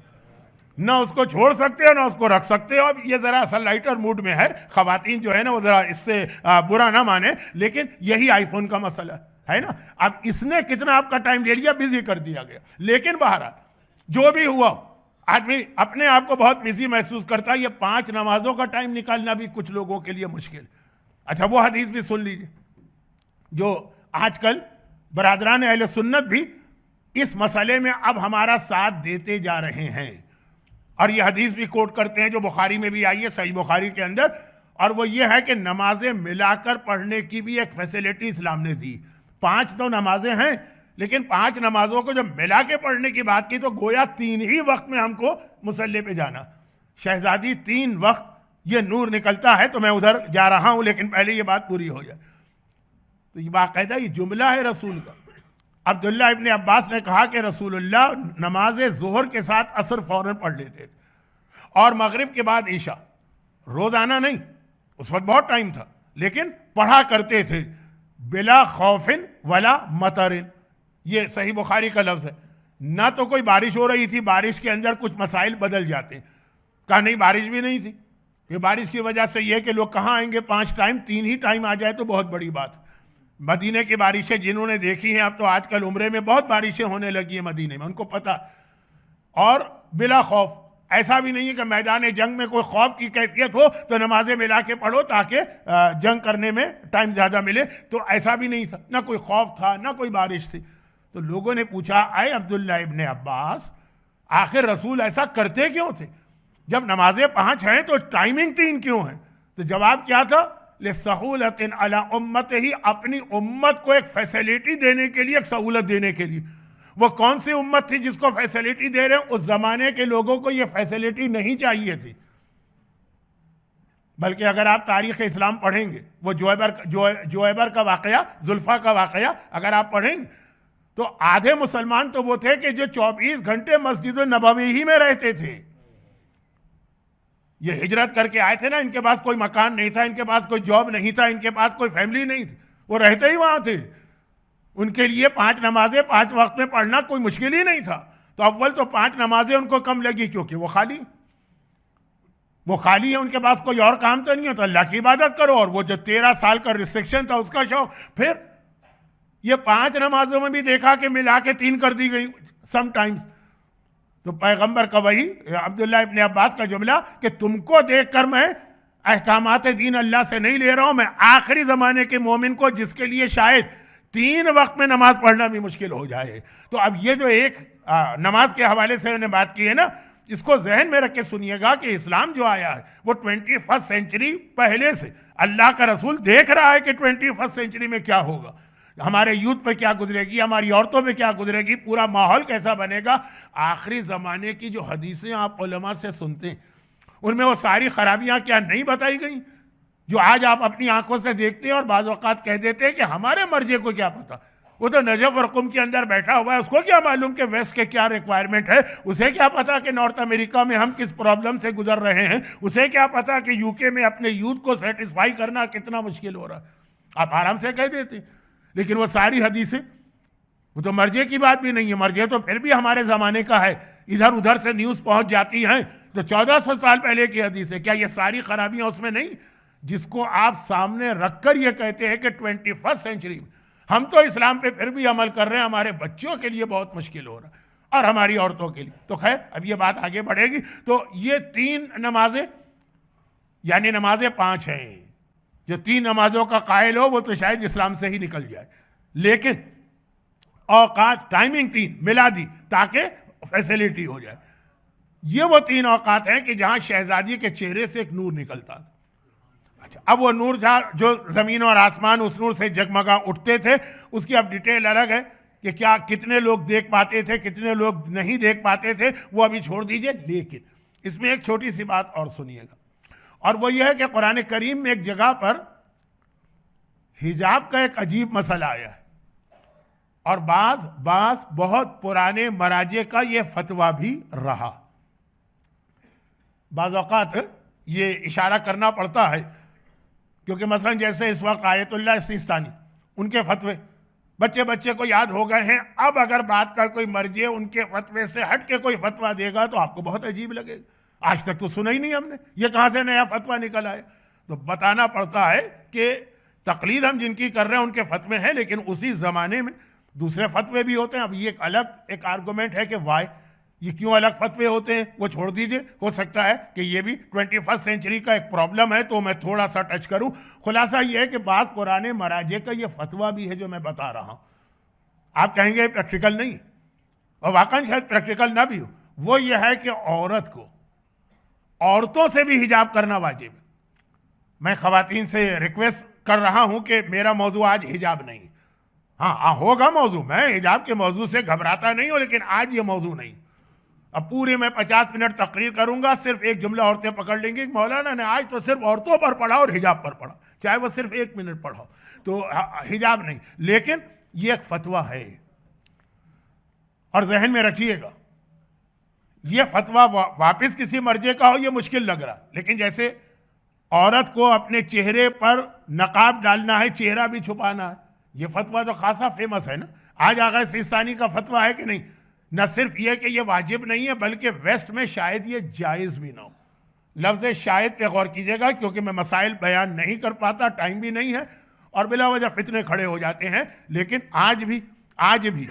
ना उसको छोड़ सकते हो ना उसको रख सकते हो। अब ये ज़रा असल लाइटर मूड में है, ख़वातीन जो है ना वो ज़रा इससे बुरा ना माने, लेकिन यही आईफोन का मसला है ना। अब इसने कितना आपका टाइम ले लिया, बिजी कर दिया गया। लेकिन बहरहाल जो भी हुआ, आदमी अपने आप को बहुत बिजी महसूस करता है। ये 5 नमाजों का टाइम निकालना भी कुछ लोगों के लिए मुश्किल। अच्छा, वो हदीस भी सुन लीजिए जो आजकल बरादरान अहले सुन्नत भी इस मसले में अब हमारा साथ देते जा रहे हैं, और ये हदीस भी कोट करते हैं जो बुखारी में भी आई है, सही बुखारी के अंदर। और वो ये है कि नमाजें मिलाकर पढ़ने की भी एक फैसिलिटी इस्लाम ने दी। 5 तो नमाजें हैं, लेकिन 5 नमाजों को जब मिला के पढ़ने की बात की तो गोया 3 ही वक्त में हमको मुसल्ले पे जाना। शहजादी 3 वक्त ये नूर निकलता है, तो मैं उधर जा रहा हूं, लेकिन पहले ये बात पूरी हो जाए। तो ये बाकायदा ये जुमला है रसूल का। अब्दुल्ला इब्ने अब्बास ने कहा कि रसूलुल्लाह नमाज ज़ोहर के साथ असर फौरन पढ़ लेते थे, और मगरिब के बाद ईशा। रोज़ाना नहीं, उस वक्त बहुत टाइम था, लेकिन पढ़ा करते थे बिला खौफिन वला मतरिन। ये सही बुखारी का लफ्ज़ है। ना तो कोई बारिश हो रही थी, बारिश के अंदर कुछ मसाइल बदल जाते। कहा नहीं, बारिश भी नहीं थी। ये बारिश की वजह से यह कि लोग कहाँ आएंगे 5 टाइम, 3 ही टाइम आ जाए तो बहुत बड़ी बात। मदीने की बारिशें जिन्होंने देखी हैं, अब तो आजकल उम्रे में बहुत बारिशें होने लगी हैं मदीने में, उनको पता। और बिला खौफ, ऐसा भी नहीं है कि मैदान जंग में कोई खौफ की कैफियत हो तो नमाजें मिला के पढ़ो ताकि जंग करने में टाइम ज़्यादा मिले, तो ऐसा भी नहीं था। ना कोई खौफ था, ना कोई बारिश थी। तो लोगों ने पूछा, आए अब्दुल्ला इब्ने अब्बास, आखिर रसूल ऐसा करते क्यों थे? जब नमाजें 5 हैं तो टाइमिंग 3 क्यों है? तो जवाब क्या था? ले सहूलतिन अला उम्मत ही, अपनी उम्मत को एक फैसिलिटी देने के लिए, एक सहूलत देने के लिए। वो कौन सी उम्मत थी जिसको फैसिलिटी दे रहे हैं? उस जमाने के लोगों को ये फैसिलिटी नहीं चाहिए थी। बल्कि अगर आप तारीख इस्लाम पढ़ेंगे, वो जोएबर का वाकया, जुल्फा का वाकया अगर आप पढ़ेंगे, तो आधे मुसलमान तो वो थे कि जो 24 घंटे मस्जिद नबवी ही में रहते थे। ये हिजरत करके आए थे ना, इनके पास कोई मकान नहीं था, इनके पास कोई जॉब नहीं था, इनके पास कोई फैमिली नहीं थी, वो रहते ही वहां थे। उनके लिए 5 नमाजें 5 वक्त में पढ़ना कोई मुश्किल ही नहीं था। तो अव्वल तो 5 नमाजें उनको कम लगी, क्योंकि वो खाली है, उनके पास कोई और काम तो नहीं है, तो अल्लाह की इबादत करो। और वो जो 13 साल का रिस्ट्रिक्शन था उसका शौक। फिर ये 5 नमाजों में भी देखा कि मिला के 3 कर दी गई समटाइम्स। तो पैगंबर का वही अब्दुल्ला इब्ने अब्बास का जुमला कि तुमको देखकर मैं अहकामात दीन अल्लाह से नहीं ले रहा हूं, मैं आखिरी ज़माने के मोमिन को, जिसके लिए शायद 3 वक्त में नमाज पढ़ना भी मुश्किल हो जाए। तो अब ये जो एक नमाज के हवाले से उन्होंने बात की है ना, इसको जहन में रख के सुनिएगा कि इस्लाम जो आया है वो 21वीं सेंचुरी पहले से अल्लाह का रसूल देख रहा है कि 21वीं सेंचुरी में क्या होगा, हमारे यूथ पे क्या गुजरेगी, हमारी औरतों पे क्या गुजरेगी, पूरा माहौल कैसा बनेगा। आखिरी ज़माने की जो हदीसें आप उलमा से सुनते हैं, उनमें वो सारी खराबियां क्या नहीं बताई गई जो आज आप अपनी आंखों से देखते हैं और बाज़ औक़ात कह देते हैं कि हमारे मर्जी को क्या पता। वो तो नजफ और कुम के अंदर बैठा हुआ है, उसको क्या मालूम कि वेस्ट के क्या रिक्वायरमेंट है, उसे क्या पता कि नॉर्थ अमेरिका में हम किस प्रॉब्लम से गुजर रहे हैं, उसे क्या पता कि यूके में अपने यूथ को सेटिस्फाई करना कितना मुश्किल हो रहा है। आप आराम से कह देते हैं। लेकिन वो सारी हदीसें, वो तो मर्जे की बात भी नहीं है, मर्जे तो फिर भी हमारे ज़माने का है, इधर उधर से न्यूज़ पहुंच जाती हैं, तो 1400 साल पहले की हदीस है। क्या ये सारी खराबियां उसमें नहीं, जिसको आप सामने रखकर ये कहते हैं कि 21वीं सेंचुरी में हम तो इस्लाम पे फिर भी अमल कर रहे हैं, हमारे बच्चों के लिए बहुत मुश्किल हो रहा है और हमारी औरतों के लिए। तो खैर अब ये बात आगे बढ़ेगी। तो ये 3 नमाजें, यानी नमाजें 5 हैं। जो 3 नमाजों का कायल हो वो तो शायद इस्लाम से ही निकल जाए, लेकिन औकात टाइमिंग 3 मिला दी ताकि फैसिलिटी हो जाए। ये वो 3 औकात हैं कि जहां शहजादी के चेहरे से एक नूर निकलता था। अच्छा, अब वो नूर था जो ज़मीन और आसमान उस नूर से जगमगा उठते थे, उसकी अब डिटेल अलग है कि क्या कितने लोग देख पाते थे, कितने लोग नहीं देख पाते थे, वो अभी छोड़ दीजिए। लेकिन इसमें एक छोटी सी बात और सुनिएगा, और वो ये है कि कुरान करीम में एक जगह पर हिजाब का एक अजीब मसला आया है, और बाज बहुत पुराने मराजे का ये फतवा भी रहा। बाज़ औक़ात ये इशारा करना पड़ता है, क्योंकि मसलन जैसे इस वक्त आयतुल्लाह सिस्तानी, उनके फतवे बच्चे बच्चे को याद हो गए हैं। अब अगर बात का कोई मर्जी उनके फतवे से हट के कोई फतवा देगा तो आपको बहुत अजीब लगेगा। आज तक तो सुना ही नहीं हमने, ये कहाँ से नया फतवा निकल आया। तो बताना पड़ता है कि तकलीद हम जिनकी कर रहे हैं उनके फतवे हैं, लेकिन उसी ज़माने में दूसरे फतवे भी होते हैं। अब ये एक अलग एक आर्गूमेंट है कि वाई ये क्यों अलग फतवे होते हैं, वो छोड़ दीजिए। हो सकता है कि ये भी 21st सेंचुरी का एक प्रॉब्लम है, तो मैं थोड़ा सा टच करूं। खुलासा ये है कि बात पुराने मराजे का ये फतवा भी है जो मैं बता रहा हूं। आप कहेंगे प्रैक्टिकल नहीं, और वाकई शायद प्रैक्टिकल ना भी हो। वो ये है कि औरत को औरतों से भी हिजाब करना वाजिब है। मैं खवातीन से रिक्वेस्ट कर रहा हूं कि मेरा मौजू आज हिजाब नहीं। हाँ होगा मौजू, मैं हिजाब के मौजू से घबराता नहीं हूं, लेकिन आज ये मौजू नहीं। अब पूरे मैं 50 मिनट तकरीर करूंगा, सिर्फ एक जुमला औरतें पकड़ लेंगी। मौलाना ने आज तो सिर्फ औरतों पर पढ़ा और हिजाब पर पढ़ा, चाहे वो सिर्फ 1 मिनट पढ़ाओ, तो हिजाब नहीं। लेकिन ये एक फतवा है, और जहन में रखिएगा ये फतवा वापस किसी मर्जे का हो ये मुश्किल लग रहा, लेकिन जैसे औरत को अपने चेहरे पर नकाब डालना है, चेहरा भी छुपाना है, ये फतवा तो खासा फेमस है ना। आज आगा सिस्तानी का फतवा है कि नहीं, न सिर्फ ये कि ये वाजिब नहीं है, बल्कि वेस्ट में शायद ये जायज़ भी ना हो। लफ्ज़ शायद पे गौर कीजिएगा, क्योंकि मैं मसाइल बयान नहीं कर पाता, टाइम भी नहीं है, और बिला वजह फितने खड़े हो जाते हैं। लेकिन आज भी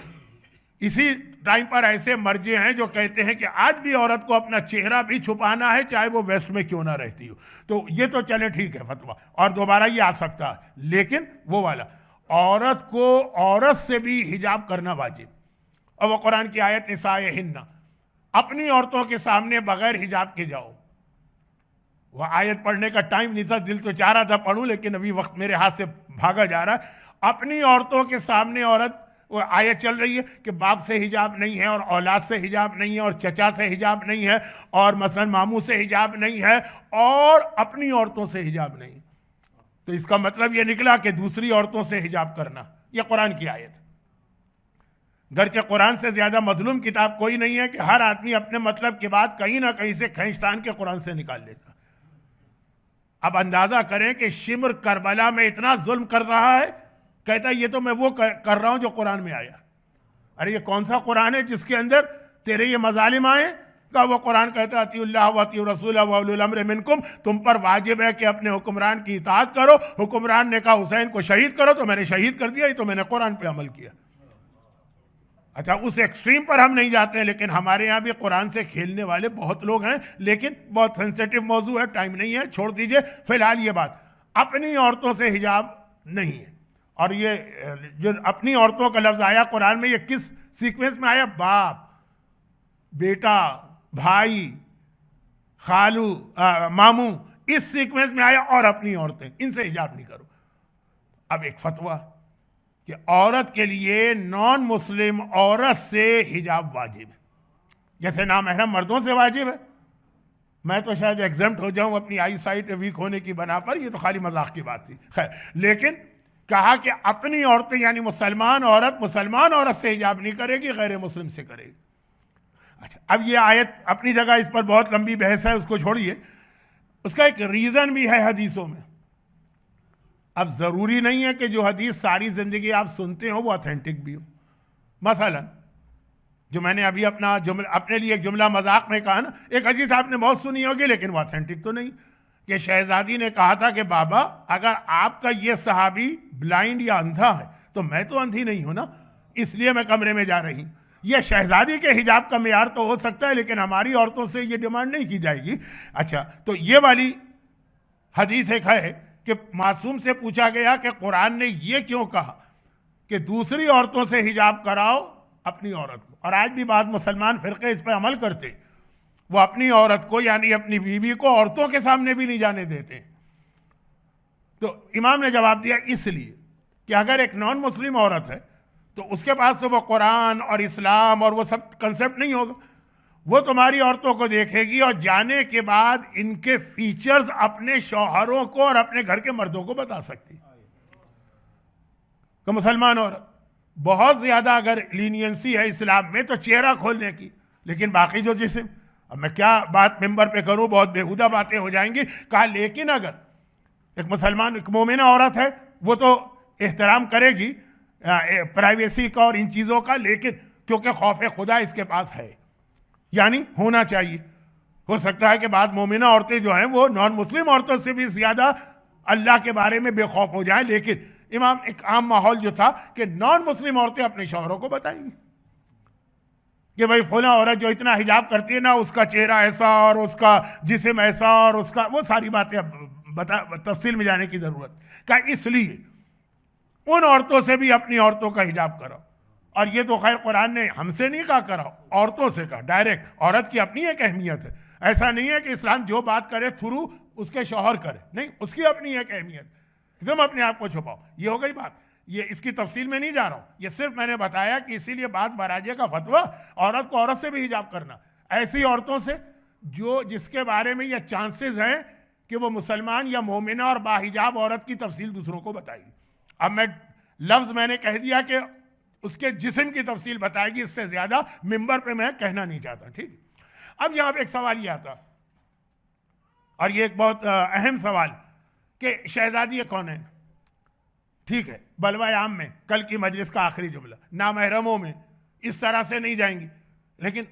इसी टाइम पर ऐसे मर्जे हैं जो कहते हैं कि आज भी औरत को अपना चेहरा भी छुपाना है, चाहे वो वेस्ट में क्यों ना रहती हो। तो ये तो चले ठीक है फतवा, और दोबारा ये आ सकता है, लेकिन वो वाला औरत को औरत से भी हिजाब करना वाजिब। और वो कुरान की आयत निसाइहिन्ना, अपनी औरतों के सामने बगैर हिजाब के जाओ। वह आयत पढ़ने का टाइम नहीं था, दिल तो चाह रहा था पढ़ूं, लेकिन अभी वक्त मेरे हाथ से भागा जा रहा है। अपनी औरतों के सामने औरत, वो आयत चल रही है कि बाप से हिजाब नहीं है, और औलाद से हिजाब नहीं है, और चचा से हिजाब नहीं है, और मसलन मामू से हिजाब नहीं है, और अपनी औरतों से हिजाब नहीं। तो इसका मतलब ये निकला कि दूसरी औरतों से हिजाब करना, यह कुरान की आयत। गर्चे कुरान से ज्यादा मजलूम किताब कोई नहीं है कि हर आदमी अपने मतलब की बात कहीं ना कहीं से खींचतान के कुरान से निकाल लेता। अब अंदाजा करें कि शिमर करबला में इतना जुल्म कर रहा है, कहता है ये तो मैं वो कर रहा हूं जो कुरान में आया। अरे ये कौन सा कुरान है जिसके अंदर तेरे ये मजालिम आए का? वो कुरान कहता है अतीउल्लाह व अतीउर रसूल व उलुल अम्र मिनकुम, तुम पर वाजिब है कि अपने हुक्मरान की इताअत करो। हुक्मरान ने कहा हुसैन को शहीद करो, तो मैंने शहीद कर दिया, ये तो मैंने कुरान पे अमल किया। अच्छा, उस एक्सट्रीम पर हम नहीं जाते हैं, लेकिन हमारे यहाँ भी कुरान से खेलने वाले बहुत लोग हैं, लेकिन बहुत सेंसिटिव मौजू है, टाइम नहीं है, छोड़ दीजिए। फिलहाल ये बात अपनी औरतों से हिजाब नहीं है। और ये जो अपनी औरतों का लफ्ज़ आया कुरान में, ये किस सीक्वेंस में आया? बाप, बेटा, भाई, खालू, मामू, इस सीक्वेंस में आया। और अपनी औरतें, इनसे हिजाब नहीं करो। अब एक फतवा कि औरत के लिए नॉन मुस्लिम औरत से हिजाब वाजिब है, जैसे नामहरम मर्दों से वाजिब है। मैं तो शायद एग्जम्प्ट हो जाऊं अपनी आई साइट वीक होने की बना पर, ये तो खाली मजाक की बात थी, खैर। लेकिन कहा कि अपनी औरतें यानी मुसलमान औरत से हिजाब नहीं करेगी, गैर मुस्लिम से करेगी। अच्छा, अब ये आयत अपनी जगह, इस पर बहुत लंबी बहस है, उसको छोड़िए। उसका एक रीज़न भी है हदीसों में। अब ज़रूरी नहीं है कि जो हदीस सारी ज़िंदगी आप सुनते हो वो ऑथेंटिक भी हो। मसलन जो मैंने अभी अपने लिए एक जुमला मजाक में कहा ना, एक हदीस आपने बहुत सुनी होगी, लेकिन वो ऑथेंटिक तो नहीं, कि शहजादी ने कहा था कि बाबा अगर आपका ये सहाबी ब्लाइंड या अंधा है तो मैं तो अंधी नहीं हूं ना, इसलिए मैं कमरे में जा रही। यह शहजादी के हिजाब का मेयार तो हो सकता है, लेकिन हमारी औरतों से ये डिमांड नहीं की जाएगी। अच्छा, तो ये वाली हदीस एक है कि मासूम से पूछा गया कि कुरान ने ये क्यों कहा कि दूसरी औरतों से हिजाब कराओ अपनी औरत को। और आज भी बाद मुसलमान फिरके इस पर अमल करते, वो अपनी औरत को यानी अपनी बीवी को औरतों के सामने भी नहीं जाने देते। तो इमाम ने जवाब दिया इसलिए कि अगर एक नॉन मुस्लिम औरत है तो उसके पास तो वो कुरान और इस्लाम और वो सब कंसेप्ट नहीं होगा। वो तुम्हारी औरतों को देखेगी और जाने के बाद इनके फीचर्स अपने शौहरों को और अपने घर के मर्दों को बता सकती। तो मुसलमान औरत बहुत ज्यादा अगर लीनियंसी है इस्लाम में तो चेहरा खोलने की, लेकिन बाकी जो जिस्म, अब मैं क्या बात मिंबर पे करूं, बहुत बेहुदा बातें हो जाएंगी। कहा लेकिन अगर एक मुसलमान एक मोमिना औरत है वो तो एहतराम करेगी, प्राइवेसी का और इन चीज़ों का, लेकिन क्योंकि खौफ खुदा इसके पास है, यानी होना चाहिए। हो सकता है कि बाद मोमिना औरतें जो हैं वो नॉन मुस्लिम औरतों से भी ज़्यादा अल्लाह के बारे में बेखौफ हो जाएं, लेकिन इमाम एक आम माहौल जो था कि नॉन मुस्लिम औरतें अपने शौहरों को बताएंगी कि भाई फला औरत जो इतना हिजाब करती है ना, उसका चेहरा ऐसा और उसका जिस्म ऐसा और उसका, वो सारी बातें अब तफसील में जाने की ज़रूरत का, इसलिए उन औरतों से भी अपनी औरतों का हिजाब करो। और ये तो खैर कुरान ने हमसे नहीं कहा कराओ, औरतों से कहा डायरेक्ट। औरत की अपनी एक अहमियत है, ऐसा नहीं है कि इस्लाम जो बात करे थ्रू उसके शौहर करे, नहीं, उसकी अपनी एक अहमियत। तुम अपने आप को छुपाओ, ये हो गई बात। ये इसकी तफसील में नहीं जा रहा हूँ, ये सिर्फ मैंने बताया कि इसीलिए बात बराजे का फतवा, औरत को औरत से भी हिजाब करना, ऐसी औरतों से जो जिसके बारे में ये चांसेस हैं कि वो मुसलमान या मोमिना और बाहिजाब औरत की तफसील दूसरों को बताएगी। अब मैं लफ्ज़ मैंने कह दिया कि उसके जिस्म की तफसील बताएगी, इससे ज़्यादा मिंबर पे मैं कहना नहीं चाहता, ठीक। अब यहाँ पे एक सवाल ये आता, और ये एक बहुत अहम सवाल कि शहजादी कौन है, ठीक है, बलवा आम में कल की मजलिस का आखिरी जुमला, नामहरमों में इस तरह से नहीं जाएंगी, लेकिन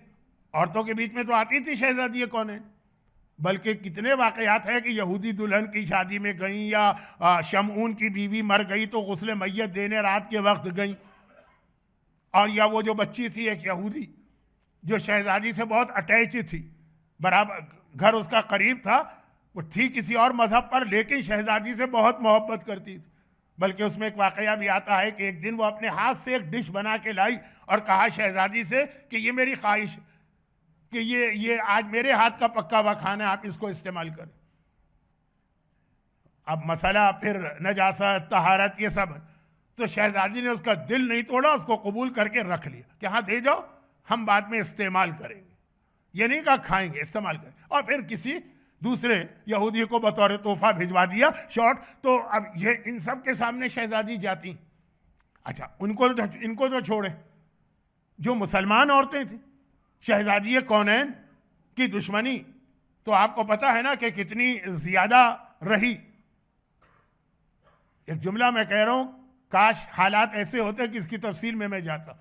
औरतों के बीच में तो आती थी शहजादी कौन है। बल्कि कितने वाक़यात हैं कि यहूदी दुल्हन की शादी में गई, या शमऊन की बीवी मर गई तो गुस्ल मैयत देने रात के वक्त गई, और या वो जो बच्ची थी एक यहूदी जो शहजादी से बहुत अटैच थी, बराबर घर उसका करीब था, वो थी किसी और मज़हब पर लेकिन शहजादी से बहुत मोहब्बत करती थी। बल्कि उसमें एक वाक़या भी आता है कि एक दिन वो अपने हाथ से एक डिश बना के लाई और कहा शहजादी से कि ये मेरी ख्वाहिश कि ये आज मेरे हाथ का पक्का हुआ खाना है, आप इसको इस्तेमाल करें। अब मसला फिर नजासत, तहारत, ये सब, तो शहजादी ने उसका दिल नहीं तोड़ा, उसको कबूल करके रख लिया कि हाँ दे जाओ, हम बाद में इस्तेमाल करेंगे। ये नहीं कहा खाएंगे, इस्तेमाल करें। और फिर किसी दूसरे यहूदी को बतौर तोहफा भिजवा दिया शॉर्ट। तो अब ये इन सब के सामने शहजादी जाती, अच्छा इनको तो छोड़े, जो मुसलमान औरतें थी, शहजादी कौनैन की दुश्मनी तो आपको पता है ना कि कितनी ज़्यादा रही। एक जुमला मैं कह रहा हूँ, काश हालात ऐसे होते कि इसकी तफसील में मैं जाता,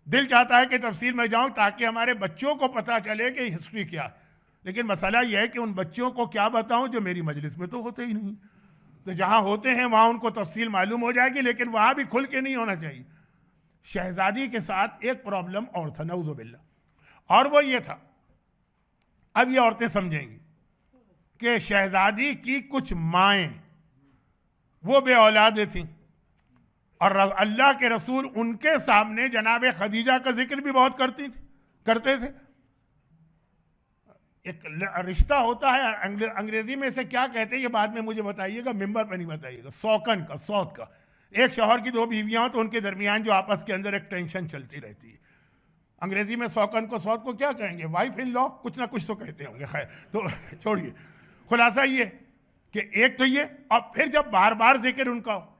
दिल चाहता है कि तफसील में जाऊं ताकि हमारे बच्चों को पता चले कि हिस्ट्री क्या है। लेकिन मसला यह है कि उन बच्चों को क्या बताऊं जो मेरी मजलिस में तो होते ही नहीं। तो जहां होते हैं वहां उनको तफसील मालूम हो जाएगी, लेकिन वहां भी खुल के नहीं होना चाहिए। शहजादी के साथ एक प्रॉब्लम और था, नऊज़ुबिल्लाह, और वो ये था, अब ये औरतें समझेंगी कि शहजादी की कुछ माएँ वो बे औलाद थीं, और अल्लाह के रसूल उनके सामने जनाब खदीजा का जिक्र भी बहुत करते थे। एक रिश्ता होता है, अंग्रेजी में इसे क्या कहते हैं ये बाद में मुझे बताइएगा, मिंबर पर नहीं बताइएगा, सौकन का, सौत का। एक शौहर की दो बीवियां हो तो उनके दरमियान जो आपस के अंदर एक टेंशन चलती रहती है, अंग्रेजी में सौकन को, सौत को क्या कहेंगे, वाइफ इन लॉ, कुछ ना कुछ तो कहते होंगे, खैर तो छोड़िए। खुलासा ये कि एक तो ये, और फिर जब बार बार जिक्र उनका हो,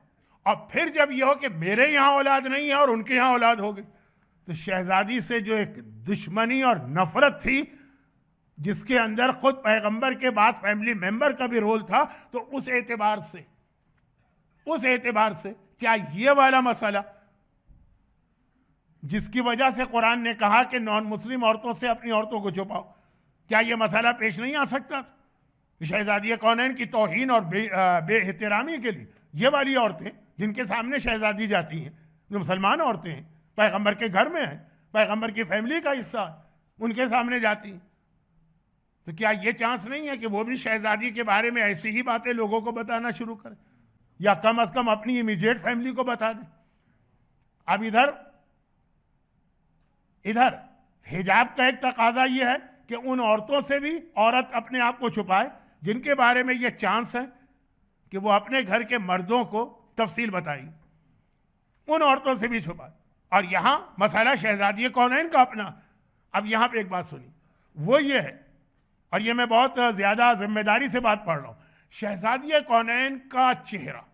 और फिर जब यह हो कि मेरे यहाँ औलाद नहीं है और उनके यहाँ औलाद हो गई, तो शहजादी से जो एक दुश्मनी और नफरत थी, जिसके अंदर खुद पैगंबर के बाद फैमिली मेंबर का भी रोल था, तो उस एतबार से क्या ये वाला मसला जिसकी वजह से कुरान ने कहा कि नॉन मुस्लिम औरतों से अपनी औरतों को छुपाओ, क्या ये मसला पेश नहीं आ सकता था? शहजादी कौनैन की तौहीन और बेएहतरामी के लिए ये वाली औरतें जिनके सामने शहजादी जाती हैं, जो मुसलमान औरतें हैं, पैगंबर के घर में हैं, पैगंबर की फैमिली का हिस्सा, उनके सामने जाती हैं, तो क्या ये चांस नहीं है कि वो भी शहजादी के बारे में ऐसी ही बातें लोगों को बताना शुरू करें, या कम से कम अपनी इमीडिएट फैमिली को बता दें? अब इधर हिजाब का एक तकाजा ये है कि उन औरतों से भी औरत अपने आप को छुपाए जिनके बारे में ये चांस है कि वो अपने घर के मर्दों को तफसील बताएं, उन औरतों से भी छुपाए। और यहाँ मसला शहजादी कौनैन का अपना। अब यहाँ पे एक बात सुनी, वो ये है, और ये मैं बहुत ज़्यादा जिम्मेदारी से बात पढ़ रहा हूँ, शहजादी कौनैन का चेहरा,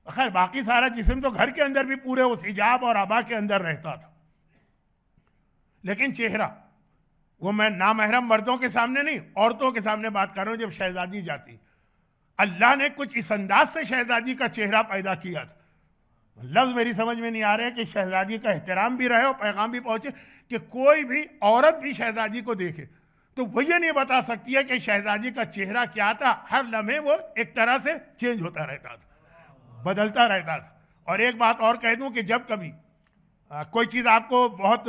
खैर बाकी सारा जिस्म तो घर के अंदर भी पूरे उस हिजाब और आबा के अंदर रहता था, लेकिन चेहरा, वो मैं नामहरम मर्दों के सामने नहीं, औरतों के सामने बात कर रहा हूँ। जब शहजादी जाती, अल्लाह ने कुछ इस अंदाज से शहजादी का चेहरा पैदा किया था लफ्ज़ मेरी समझ में नहीं आ रहे कि शहजादी का एहतराम भी रहे और पैगाम भी पहुंचे कि कोई भी औरत भी शहजादी को देखे तो वो ये नहीं बता सकती है कि शहजादी का चेहरा क्या था। हर लम्हे वो एक तरह से चेंज होता रहता था, बदलता रहता था। और एक बात और कह दूं कि जब कभी कोई चीज़ आपको बहुत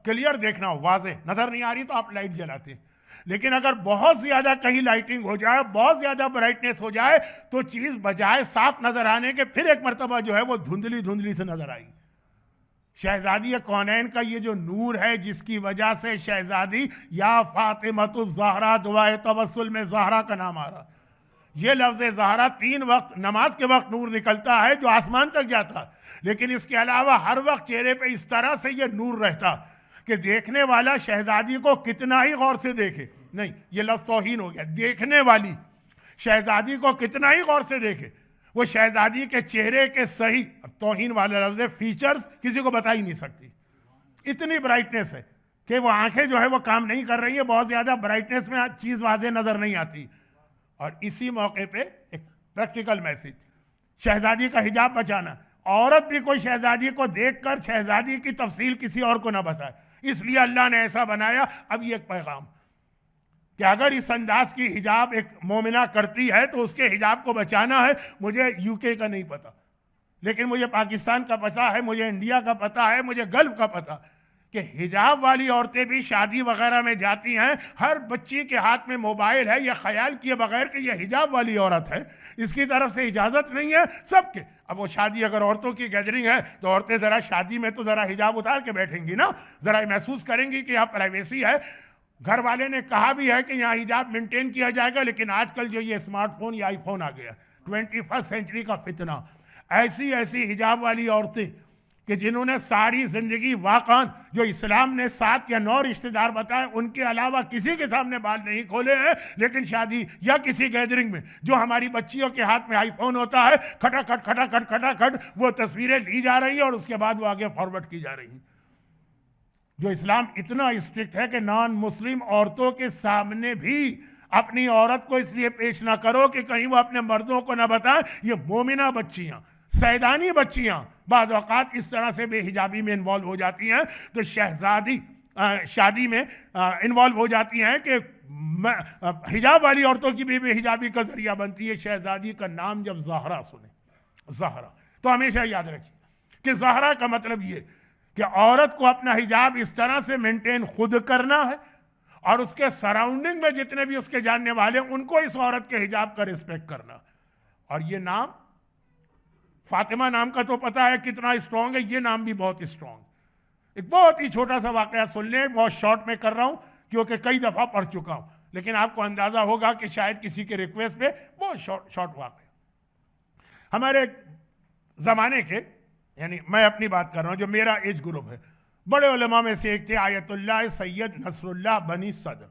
क्लियर देखना हो, वाजे नज़र नहीं आ रही, तो आप लाइट जलाते हैं। लेकिन अगर बहुत ज़्यादा कहीं लाइटिंग हो जाए, बहुत ज़्यादा ब्राइटनेस हो जाए, तो चीज़ बजाय साफ नज़र आने के फिर एक मरतबा जो है वो धुंधली धुंधली से नज़र आई। शहजादी कौनैन का ये जो नूर है, जिसकी वजह से शहजादी या फातिमतु ज़हरा दुआए तवस्सुल में ज़हरा का नाम आ रहा, ये लफ्ज़ ज़हरा 3 वक्त नमाज के वक्त नूर निकलता है जो आसमान तक जाता, लेकिन इसके अलावा हर वक्त चेहरे पे इस तरह से ये नूर रहता कि देखने वाला शहजादी को कितना ही गौर से देखे, नहीं ये लफ्ज़ तौहीन हो गया, देखने वाली शहजादी को कितना ही गौर से देखे, वो शहजादी के चेहरे के सही, तौहीन वाला लफ्ज़, फीचर्स किसी को बता ही नहीं सकती। इतनी ब्राइटनेस है कि वो आंखें जो है वो काम नहीं कर रही है, बहुत ज़्यादा ब्राइटनेस में चीज़ वाज़े नज़र नहीं आती। और इसी मौके पे एक प्रैक्टिकल मैसेज, शहजादी का हिजाब बचाना। औरत भी कोई शहजादी को देखकर शहजादी की तफसील किसी और को ना बताए, इसलिए अल्लाह ने ऐसा बनाया। अब ये एक पैगाम कि अगर इस अंदाज की हिजाब एक मोमिना करती है तो उसके हिजाब को बचाना है। मुझे यूके का नहीं पता, लेकिन मुझे पाकिस्तान का पता है, मुझे इंडिया का पता है, मुझे गल्फ का पता कि हिजाब वाली औरतें भी शादी वगैरह में जाती हैं, हर बच्ची के हाथ में मोबाइल है, यह ख्याल किए बगैर कि यह हिजाब वाली औरत है, इसकी तरफ से इजाज़त नहीं है सबके। अब वो शादी अगर औरतों की गैदरिंग है तो औरतें ज़रा शादी में तो ज़रा हिजाब उतार के बैठेंगी ना, ज़रा महसूस करेंगी कि यहाँ प्राइवेसी है। घर वाले ने कहा भी है कि यहाँ हिजाब मेंटेन किया जाएगा, लेकिन आजकल जो ये स्मार्टफोन या आईफोन आ गया, 21st सेंचुरी का फितना, ऐसी ऐसी हिजाब वाली औरतें कि जिन्होंने सारी जिंदगी वाकन जो इस्लाम ने 7 या 9 रिश्तेदार बताए उनके अलावा किसी के सामने बाल नहीं खोले हैं, लेकिन शादी या किसी गैदरिंग में जो हमारी बच्चियों के हाथ में आईफोन होता है, खटाखट खटाखट खटाखट वो तस्वीरें ली जा रही है और उसके बाद वो आगे फॉरवर्ड की जा रही हैं। जो इस्लाम इतना स्ट्रिक्ट है कि नॉन मुस्लिम औरतों के सामने भी अपनी औरत को इसलिए पेश ना करो कि कहीं वो अपने मर्दों को ना बताएं। ये मोमिना बच्चियां, सैदानी बच्चियां बाज़ औक़ात इस तरह से बेहिजाबी में इन्वॉल्व हो जाती हैं, तो शहजादी शादी में इन्वॉल्व हो जाती हैं कि हिजाब वाली औरतों की भी बेहिजाबी का जरिया बनती है। शहजादी का नाम जब ज़हरा सुने, ज़हरा, तो हमेशा याद रखिए कि ज़हरा का मतलब ये कि औरत को अपना हिजाब इस तरह से मेंटेन खुद करना है और उसके सराउंडिंग में जितने भी उसके जानने वाले उनको इस औरत के हिजाब का रिस्पेक्ट करना। और ये नाम फातिमा नाम का तो पता है कितना स्ट्रांग है, ये नाम भी बहुत स्ट्रांग। एक बहुत ही छोटा सा वाकया सुन लें, बहुत शॉर्ट में कर रहा हूं क्योंकि कई दफ़ा पढ़ चुका हूं, लेकिन आपको अंदाज़ा होगा कि शायद किसी के रिक्वेस्ट पे बहुत शॉर्ट वाकया। हमारे ज़माने के, यानी मैं अपनी बात कर रहा हूं, जो मेरा एज ग्रुप है, बड़े उलमा में से एक थे आयतुल्लाह सैयद नसरुल्लाह बनी सदर।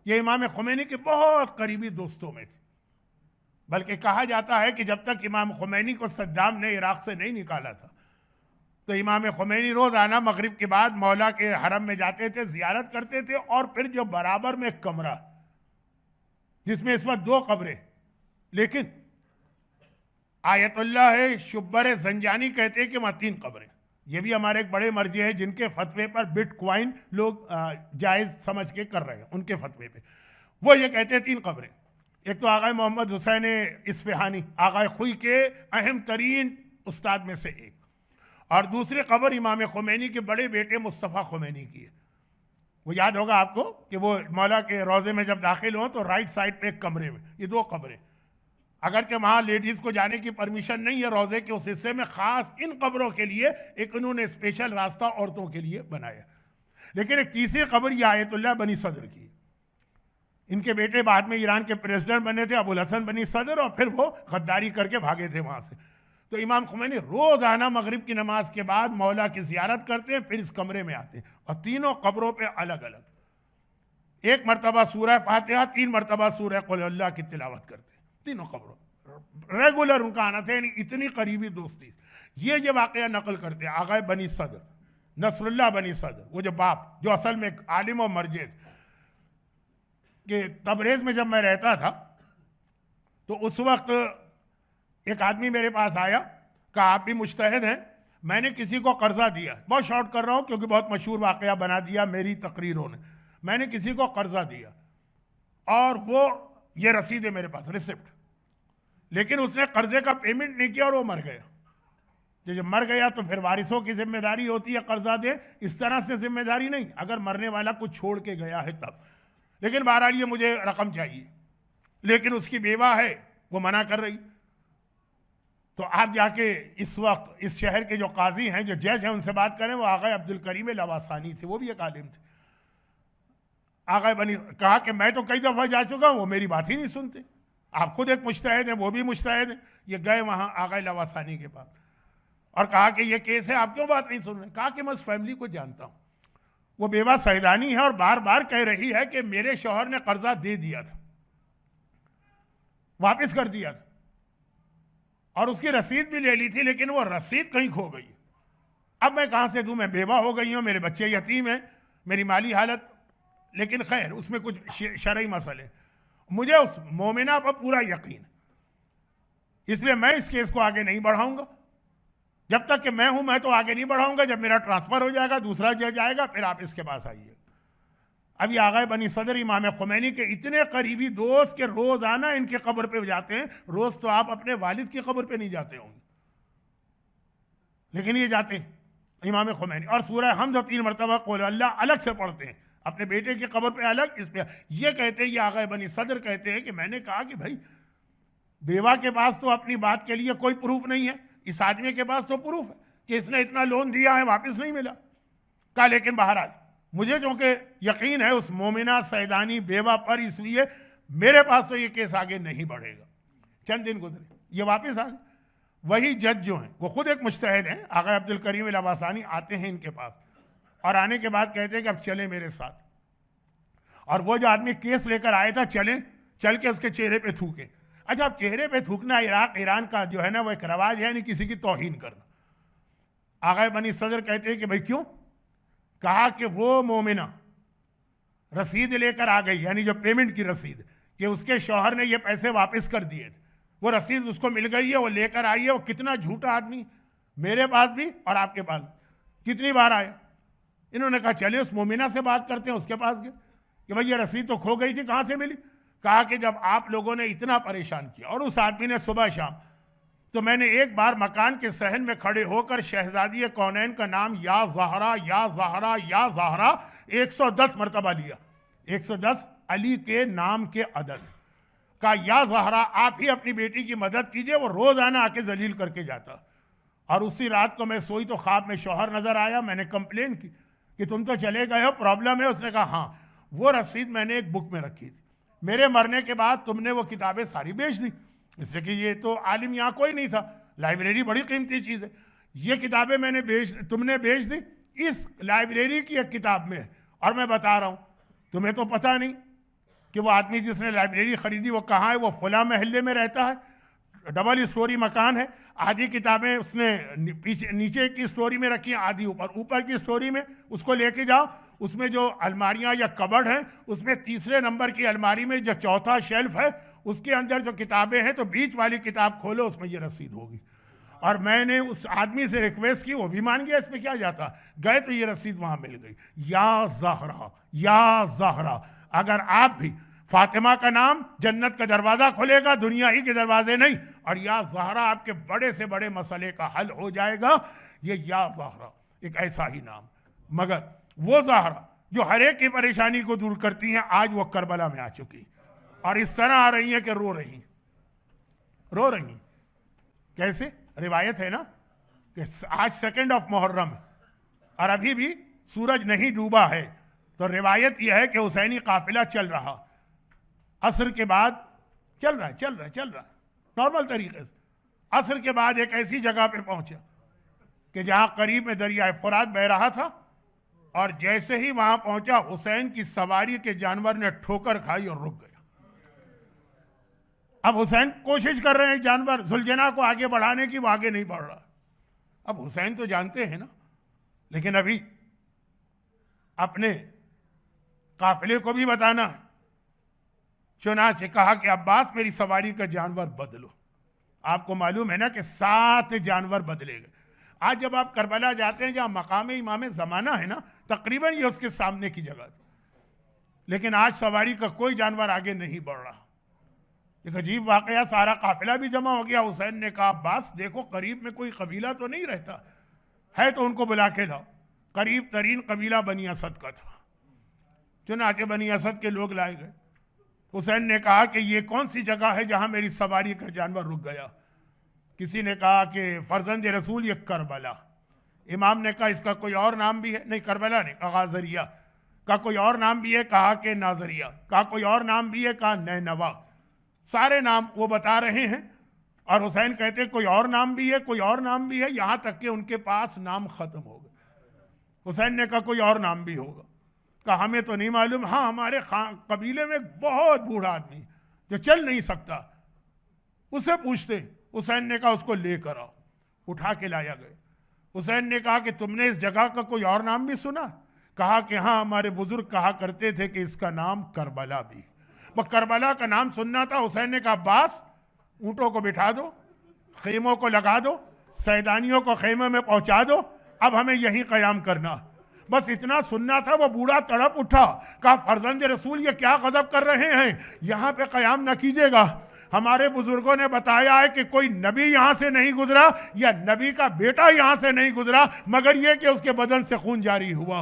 ये इमाम खुमैनी के बहुत करीबी दोस्तों में थे, बल्कि कहा जाता है कि जब तक इमाम खुमैनी को सद्दाम ने इराक से नहीं निकाला था तो इमाम खुमैनी रोज़ाना मगरिब के बाद मौला के हरम में जाते थे, ज़ियारत करते थे, और फिर जो बराबर में एक कमरा जिसमें इस वक्त 2 कब्रें, लेकिन आयतुल्लाह शुब्बर ज़ंजानी कहते हैं कि वहाँ 3 कब्रें। ये भी हमारे एक बड़े मर्जी है जिनके फतवे पर बिटकॉइन लोग जायज़ समझ के कर रहे हैं, उनके फतवे पे वो ये कहते हैं 3 कब्रें। एक तो आगा मोहम्मद हुसैन इस्फहानी, आगा खुई के अहम तरीन उस्ताद में से एक, और दूसरी कब्र इमाम खुमैनी के बड़े बेटे मुस्तफ़ा खुमैनी की है। वो याद होगा आपको कि वो मौला के रोज़े में जब दाखिल हो तो राइट साइड पे एक कमरे में ये 2 कब्रें, अगरचे वहाँ लेडीज़ को जाने की परमिशन नहीं है रोज़े के उस हिस्से में, ख़ास इन कब्रों के लिए एक उन्होंने स्पेशल रास्ता औरतों के लिए बनाया। लेकिन एक तीसरी कब्र ये आयतुल्लाह बनी सदर की। इनके बेटे बाद में ईरान के प्रेसिडेंट बने थे, अबुल हसन बनी सदर, और फिर वो गद्दारी करके भागे थे वहाँ से। तो इमाम खुमैनी रोज़ाना मगरिब की नमाज के बाद मौला की ज़ियारत करते हैं, फिर इस कमरे में आते हैं, और तीनों कब्रों पे अलग अलग 1 मरतबा सूरह फातिहा, 3 मरतबा सूरह कुल अल्लाह की तिलावत करते हैं, तीनों कब्रों रेगुलर उनका आना था, यानी इतनी करीबी दोस्ती। ये वाक़या नकल करते हैं आगा बनी सदर नसरुल्लाह बनी सदर, वो जो बाप जो असल में आलिम और मर्जे थे, कि तबरेज़ में जब मैं रहता था तो उस वक्त एक आदमी मेरे पास आया कहा आप भी मुज्तहिद हैं, मैंने किसी को कर्जा दिया, बहुत शॉर्ट कर रहा हूं क्योंकि बहुत मशहूर वाकया बना दिया मेरी तकरीरों ने, मैंने किसी को कर्जा दिया और वो ये रसीद है मेरे पास, रिसिप्ट, लेकिन उसने कर्जे का पेमेंट नहीं किया और वो मर गया। जब मर गया तो फिर वारिसों की जिम्मेदारी होती है कर्जा दे, इस तरह से जिम्मेदारी नहीं, अगर मरने वाला कुछ छोड़ के गया है तब। लेकिन बहरहाल ये मुझे रकम चाहिए, लेकिन उसकी बेवा है, वो मना कर रही। तो आप जाके इस वक्त इस शहर के जो काजी हैं, जो जज हैं, उनसे बात करें। वो आगा अब्दुल करीम लवासानी थे, वो भी एक आलिम थे। आगा बनी कहा कि मैं तो कई दफ़ा जा चुका हूँ, वो मेरी बात ही नहीं सुनते। आप खुद एक मुज्तहिद हैं, वो भी मुज्तहिद हैं। ये गए वहाँ आगा लवासानी के पास और कहा कि ये केस है, आप क्यों बात नहीं सुन रहे? कहा कि मैं उस फैमिली को जानता हूँ, वो बेवा सैदानी है और बार बार कह रही है कि मेरे शौहर ने कर्जा दे दिया था, वापस कर दिया था और उसकी रसीद भी ले ली थी, लेकिन वो रसीद कहीं खो गई। अब मैं कहाँ से दूँ? मैं बेवा हो गई हूँ, मेरे बच्चे यतीम हैं, मेरी माली हालत, लेकिन खैर उसमें कुछ शरई मसले। मुझे उस मोमिना पर पूरा यकीन, इसलिए मैं इस केस को आगे नहीं बढ़ाऊंगा। जब तक कि मैं हूं, मैं तो आगे नहीं बढ़ाऊंगा। जब मेरा ट्रांसफर हो जाएगा, दूसरा जज आएगा, फिर आप इसके पास आइए। अभी आगा बनी सदर इमाम खुमैनी के इतने करीबी दोस्त के रोजाना इनके कब्र पे जाते हैं। रोज तो आप अपने वालिद की कब्र पे नहीं जाते होंगे, लेकिन ये जाते हैं इमाम खुमैनी। और सूरह हमद 3 मरतबा क़ुल अल्लाह अलग से पढ़ते हैं, अपने बेटे की कब्र पे अलग, इस पे ये कहते हैं, ये आगा बनी सदर कहते हैं कि मैंने कहा कि भाई बेवा के पास तो अपनी बात के लिए कोई प्रूफ नहीं है, इस आदमी के पास तो प्रूफ है कि इसने इतना लोन दिया है, वापस नहीं मिला। कहा लेकिन बहरहाल मुझे जो कि यकीन है उस मोमिना सैदानी बेवा पर, इसलिए मेरे पास तो ये केस आगे नहीं बढ़ेगा। चंद दिन गुजरे, ये वापस आ गए। वही जज जो हैं वो खुद एक मुज्तहिद हैं, आगा अब्दुल करीम लवासानी, आते हैं इनके पास और आने के बाद कहते हैं कि अब चले मेरे साथ। और वो जो आदमी केस लेकर आया था, चल के उसके चेहरे पे थूके। अच्छा, अब चेहरे पे थूकना इराक ईरान का जो है ना, वो एक रवाज है, नहीं किसी की तौहीन करना। आगा बनी सदर कहते हैं कि भाई क्यों? कहा कि वो मोमिना रसीद लेकर आ गई, यानी जो पेमेंट की रसीद, कि उसके शौहर ने ये पैसे वापस कर दिए थे, वो रसीद उसको मिल गई है, वो लेकर आई है। वो कितना झूठा आदमी, मेरे पास भी और आपके पास कितनी बार आया। इन्होंने कहा चले उस मोमिना से बात करते हैं। उसके पास गए कि भाई ये रसीद तो खो गई थी, कहाँ से मिली? कहा कि जब आप लोगों ने इतना परेशान किया और उस आदमी ने सुबह शाम, तो मैंने एक बार मकान के सहन में खड़े होकर शहजादी कौनैन का नाम या ज़हरा या ज़हरा या ज़हरा 110 मरतबा लिया। 110 अली के नाम के अदद का। या ज़हरा आप ही अपनी बेटी की मदद कीजिए। वो रोज़ाना आके जलील करके जाता। और उसी रात को मैं सोई तो ख्वाब में शौहर नज़र आया। मैंने कंप्लेन की कि तुम तो चले गए हो, प्रॉब्लम है? उसने कहा हाँ, वो रसीद मैंने एक बुक में रखी थी, मेरे मरने के बाद तुमने वो किताबें सारी बेच दी, इसलिए कि ये तो आलिम यहाँ कोई नहीं था, लाइब्रेरी बड़ी कीमती चीज़ है। ये किताबें तुमने बेच दी इस लाइब्रेरी की एक किताब में। और मैं बता रहा हूँ, तुम्हें तो पता नहीं कि वो आदमी जिसने लाइब्रेरी खरीदी वो कहाँ है। वो फला महल्ले में रहता है, डबल स्टोरी मकान है। आधी किताबें उसने नीचे की स्टोरी में रखी हैं, आधी ऊपर की स्टोरी में। उसको लेके जाओ, उसमें जो अलमारियां या कबर्ड हैं, उसमें तीसरे नंबर की अलमारी में जो चौथा शेल्फ है, उसके अंदर जो किताबें हैं, तो बीच वाली किताब खोलो, उसमें ये रसीद होगी। और मैंने उस आदमी से रिक्वेस्ट की, वो भी मान गया, इसमें क्या जाता। गए तो ये रसीद वहां मिल गई। या ज़हरा, या ज़हरा, अगर आप भी फातिमा का नाम जन्नत का दरवाजा खोलेगा, दुनिया ही के दरवाजे नहीं। और या ज़हरा आपके बड़े से बड़े मसले का हल हो जाएगा। ये या ज़हरा एक ऐसा ही नाम, मगर वो ज़हरा जो हर एक की परेशानी को दूर करती हैं, आज वो करबला में आ चुकी और इस तरह आ रही है कि रो रही। कैसे? रिवायत है ना कि आज 2 मुहर्रम और अभी भी सूरज नहीं डूबा है। तो रिवायत यह है कि हुसैनी काफिला चल रहा, असर के बाद चल रहा नॉर्मल तरीके से। असर के बाद एक ऐसी जगह पे पहुंचा कि जहां करीब में दरिया फुरात बह रहा था, और जैसे ही वहां पहुंचा, हुसैन की सवारी के जानवर ने ठोकर खाई और रुक गया। अब हुसैन कोशिश कर रहे हैं जानवर जुलझना को आगे बढ़ाने की, वो आगे नहीं बढ़ रहा। अब हुसैन तो जानते हैं ना, लेकिन अभी अपने काफिले को भी बताना है। चुनाचे कहा कि अब्बास मेरी सवारी का जानवर बदलो। आपको मालूम है ना कि 7 जानवर बदले गए। आज जब आप करबला जाते हैं, जहाँ मकाम इमाम ज़माना है ना, तकरीबन ये उसके सामने की जगह थी, लेकिन आज सवारी का कोई जानवर आगे नहीं बढ़ रहा। एक अजीब वाकया, सारा काफिला भी जमा हो गया। हुसैन ने कहा, अब्बास देखो करीब में कोई कबीला तो नहीं रहता है, तो उनको बुला के लाओ। करीब तरीन कबीला बनी असद का था। चुनाचे बनी असद के लोग लाए गए। हुसैन ने कहा कि ये कौन सी जगह है जहां मेरी सवारी का जानवर रुक गया। किसी ने कहा कि फर्जंद रसूल ये करबला। इमाम ने कहा इसका कोई और नाम भी है? नहीं, करबला नहीं, कहा गाजरिया। का कोई और नाम भी है? कहा कि नाजरिया। का कोई और नाम भी है? कहा नैनवा। सारे नाम वो बता रहे हैं और हुसैन कहते कोई और नाम भी है, कोई और नाम भी है, यहां तक कि उनके पास नाम खत्म हो गए। हुसैन ने कहा कोई और नाम भी होगा। कहा हमें तो नहीं मालूम। हाँ, हमारे कबीले में एक बहुत बूढ़ा आदमी जो चल नहीं सकता, उससे पूछते। हुसैन ने कहा उसको लेकर आओ। उठा के लाया गए। हुसैन ने कहा कि तुमने इस जगह का कोई और नाम भी सुना? कहा कि हाँ, हमारे बुजुर्ग कहा करते थे कि इसका नाम करबला भी। वो करबला का नाम सुनना था। हुसैन ने कहा अब्बास, ऊँटों को बिठा दो, खेमों को लगा दो, सैदानियों को खेमे में पहुंचा दो, अब हमें यहीं कयाम करना। बस इतना सुनना था। वो बूढ़ा तड़प उठा। कहा फर्जंद रसूल ये क्या गजब कर रहे हैं, यहाँ पे कयाम न कीजिएगा। हमारे बुजुर्गों ने बताया है कि कोई नबी यहाँ से नहीं गुजरा या नबी का बेटा यहाँ से नहीं गुजरा मगर ये कि उसके बदन से खून जारी हुआ।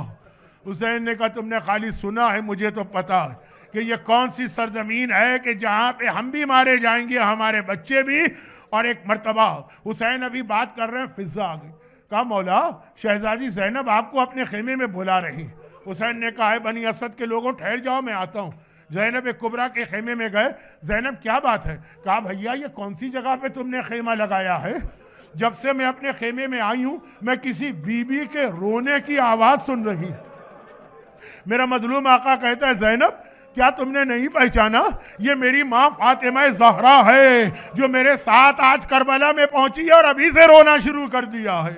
हुसैन ने कहा तुमने खाली सुना है, मुझे तो पता है कि ये कौन सी सरजमीन है कि जहाँ पे हम भी मारे जाएंगे, हमारे बच्चे भी। और एक मर्तबा हुसैन अभी बात कर रहे हैं, फिजा आ गई। कहा मौला, शहजादी ज़ैनब आपको अपने खेमे में बुला रही। हुसैन ने कहा है बनी असद के लोगों ठहर जाओ, मैं आता हूँ। ज़ैनब कुबरा के खेमे में गए। ज़ैनब क्या बात है? कहा भैया ये कौन सी जगह पे तुमने खेमा लगाया है? जब से मैं अपने खेमे में आई हूँ मैं किसी बीबी के रोने की आवाज़ सुन रही। मेरा मजलूम आका कहता है ज़ैनब क्या तुमने नहीं पहचाना? ये मेरी माँ फातिमा ज़हरा है जो मेरे साथ आज करबला में पहुंची है और अभी से रोना शुरू कर दिया है।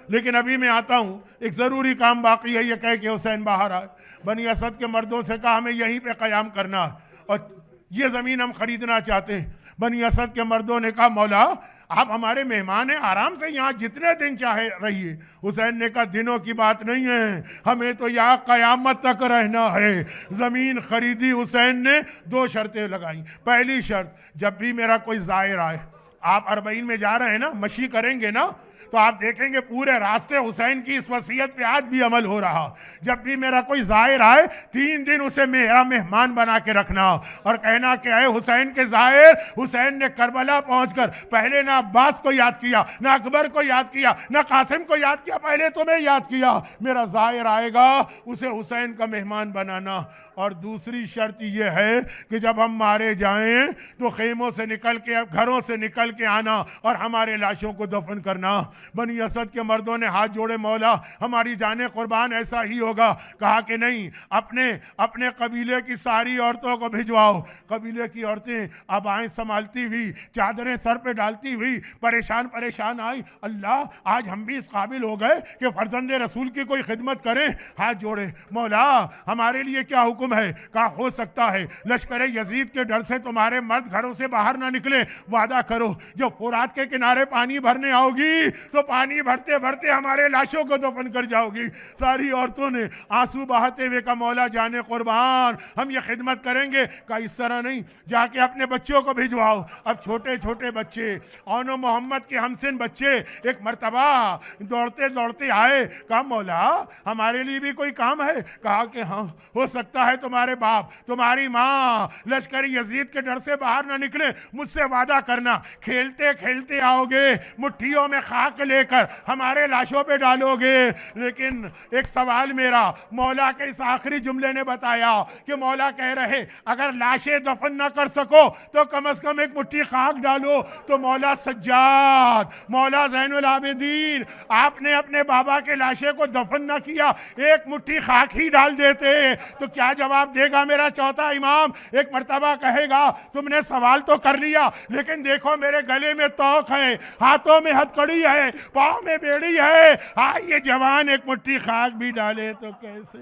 लेकिन अभी मैं आता हूँ, एक ज़रूरी काम बाकी है। ये कह के हुसैन बाहर आए। बनी असद के मर्दों से कहा हमें यहीं पे क़याम करना और ये ज़मीन हम ख़रीदना चाहते हैं। बनी असद के मर्दों ने कहा मौला आप हमारे मेहमान हैं, आराम से यहाँ जितने दिन चाहे रहिए। हुसैन ने कहा दिनों की बात नहीं है, हमें तो यहाँ क़यामत तक रहना है। ज़मीन खरीदी। हुसैन ने 2 शर्तें लगाई। पहली शर्त, जब भी मेरा कोई ज़ायर आए, आप 40 में जा रहे हैं ना, मशी करेंगे ना, तो आप देखेंगे पूरे रास्ते हुसैन की इस वसीयत पे आज भी अमल हो रहा। जब भी मेरा कोई ज़ायर आए 3 दिन उसे मेरा मेहमान बना के रखना और कहना कि आए हुसैन के ज़ायर। हुसैन ने करबला पहुंचकर पहले ना अब्बास को याद किया, ना अकबर को याद किया, ना कासिम को याद किया, पहले तुम्हें याद किया। मेरा ज़ायर आएगा उसे हुसैन का मेहमान बनाना। और दूसरी शर्त यह है कि जब हम मारे जाएं तो खेमों से निकल के, घरों से निकल के आना और हमारे लाशों को दफन करना। बनी असद के मर्दों ने हाथ जोड़े, मौला हमारी जाने कुर्बान, ऐसा ही होगा। कहा कि नहीं, अपने अपने कबीले की सारी औरतों को भिजवाओ। कबीले की औरतें आबाएं संभालती हुई, चादरें सर पे डालती हुई परेशान परेशान आई। अल्लाह आज हम भी इस काबिल हो गए कि फर्जंद रसूल की कोई खिदमत करें। हाथ जोड़े, मौला हमारे लिए क्या हुक्म है? कहा हो सकता है लश्कर यजीद के डर से तुम्हारे मर्द घरों से बाहर ना निकले। वादा करो जब फुरात के किनारे पानी भरने आओगी तो पानी भरते भरते हमारे लाशों को दफन कर जाओगी। सारी औरतों ने आंसू बहाते हुए कहा मौला जाने कुर्बान, हम ये खिदमत करेंगे। कहा इस तरह नहीं, जाके अपने बच्चों को भिजवाओ। अब छोटे छोटे बच्चे, औनो मोहम्मद के हमसिन बच्चे एक मर्तबा दौड़ते दौड़ते आए। कहा मौला हमारे लिए भी कोई काम है? कहा कि हाँ, हो सकता है तुम्हारे बाप तुम्हारी माँ लश्कर यजीद के डर से बाहर ना निकले। मुझसे वादा करना खेलते खेलते आओगे, मुट्ठियों में खाक लेकर हमारे लाशों पे डालोगे। लेकिन एक सवाल मेरा, मौला के इस आखिरी जुमले ने बताया कि मौला कह रहे अगर लाशें दफन ना कर सको तो कम से कम एक मुट्ठी खाक डालो। तो मौला सज्जाद, मौला ज़ैनुल आबिदीन, आपने अपने बाबा के लाशे को दफन ना किया, एक मुट्ठी खाक ही डाल देते तो क्या जवाब देगा मेरा चौथा इमाम? एक मर्तबा कहेगा तुमने सवाल तो कर लिया लेकिन देखो मेरे गले में तौक है, हाथों में हथकड़ी है, पाँव में बेड़ी है, हाँ ये जवान एक मुट्ठी खाक भी डाले तो कैसे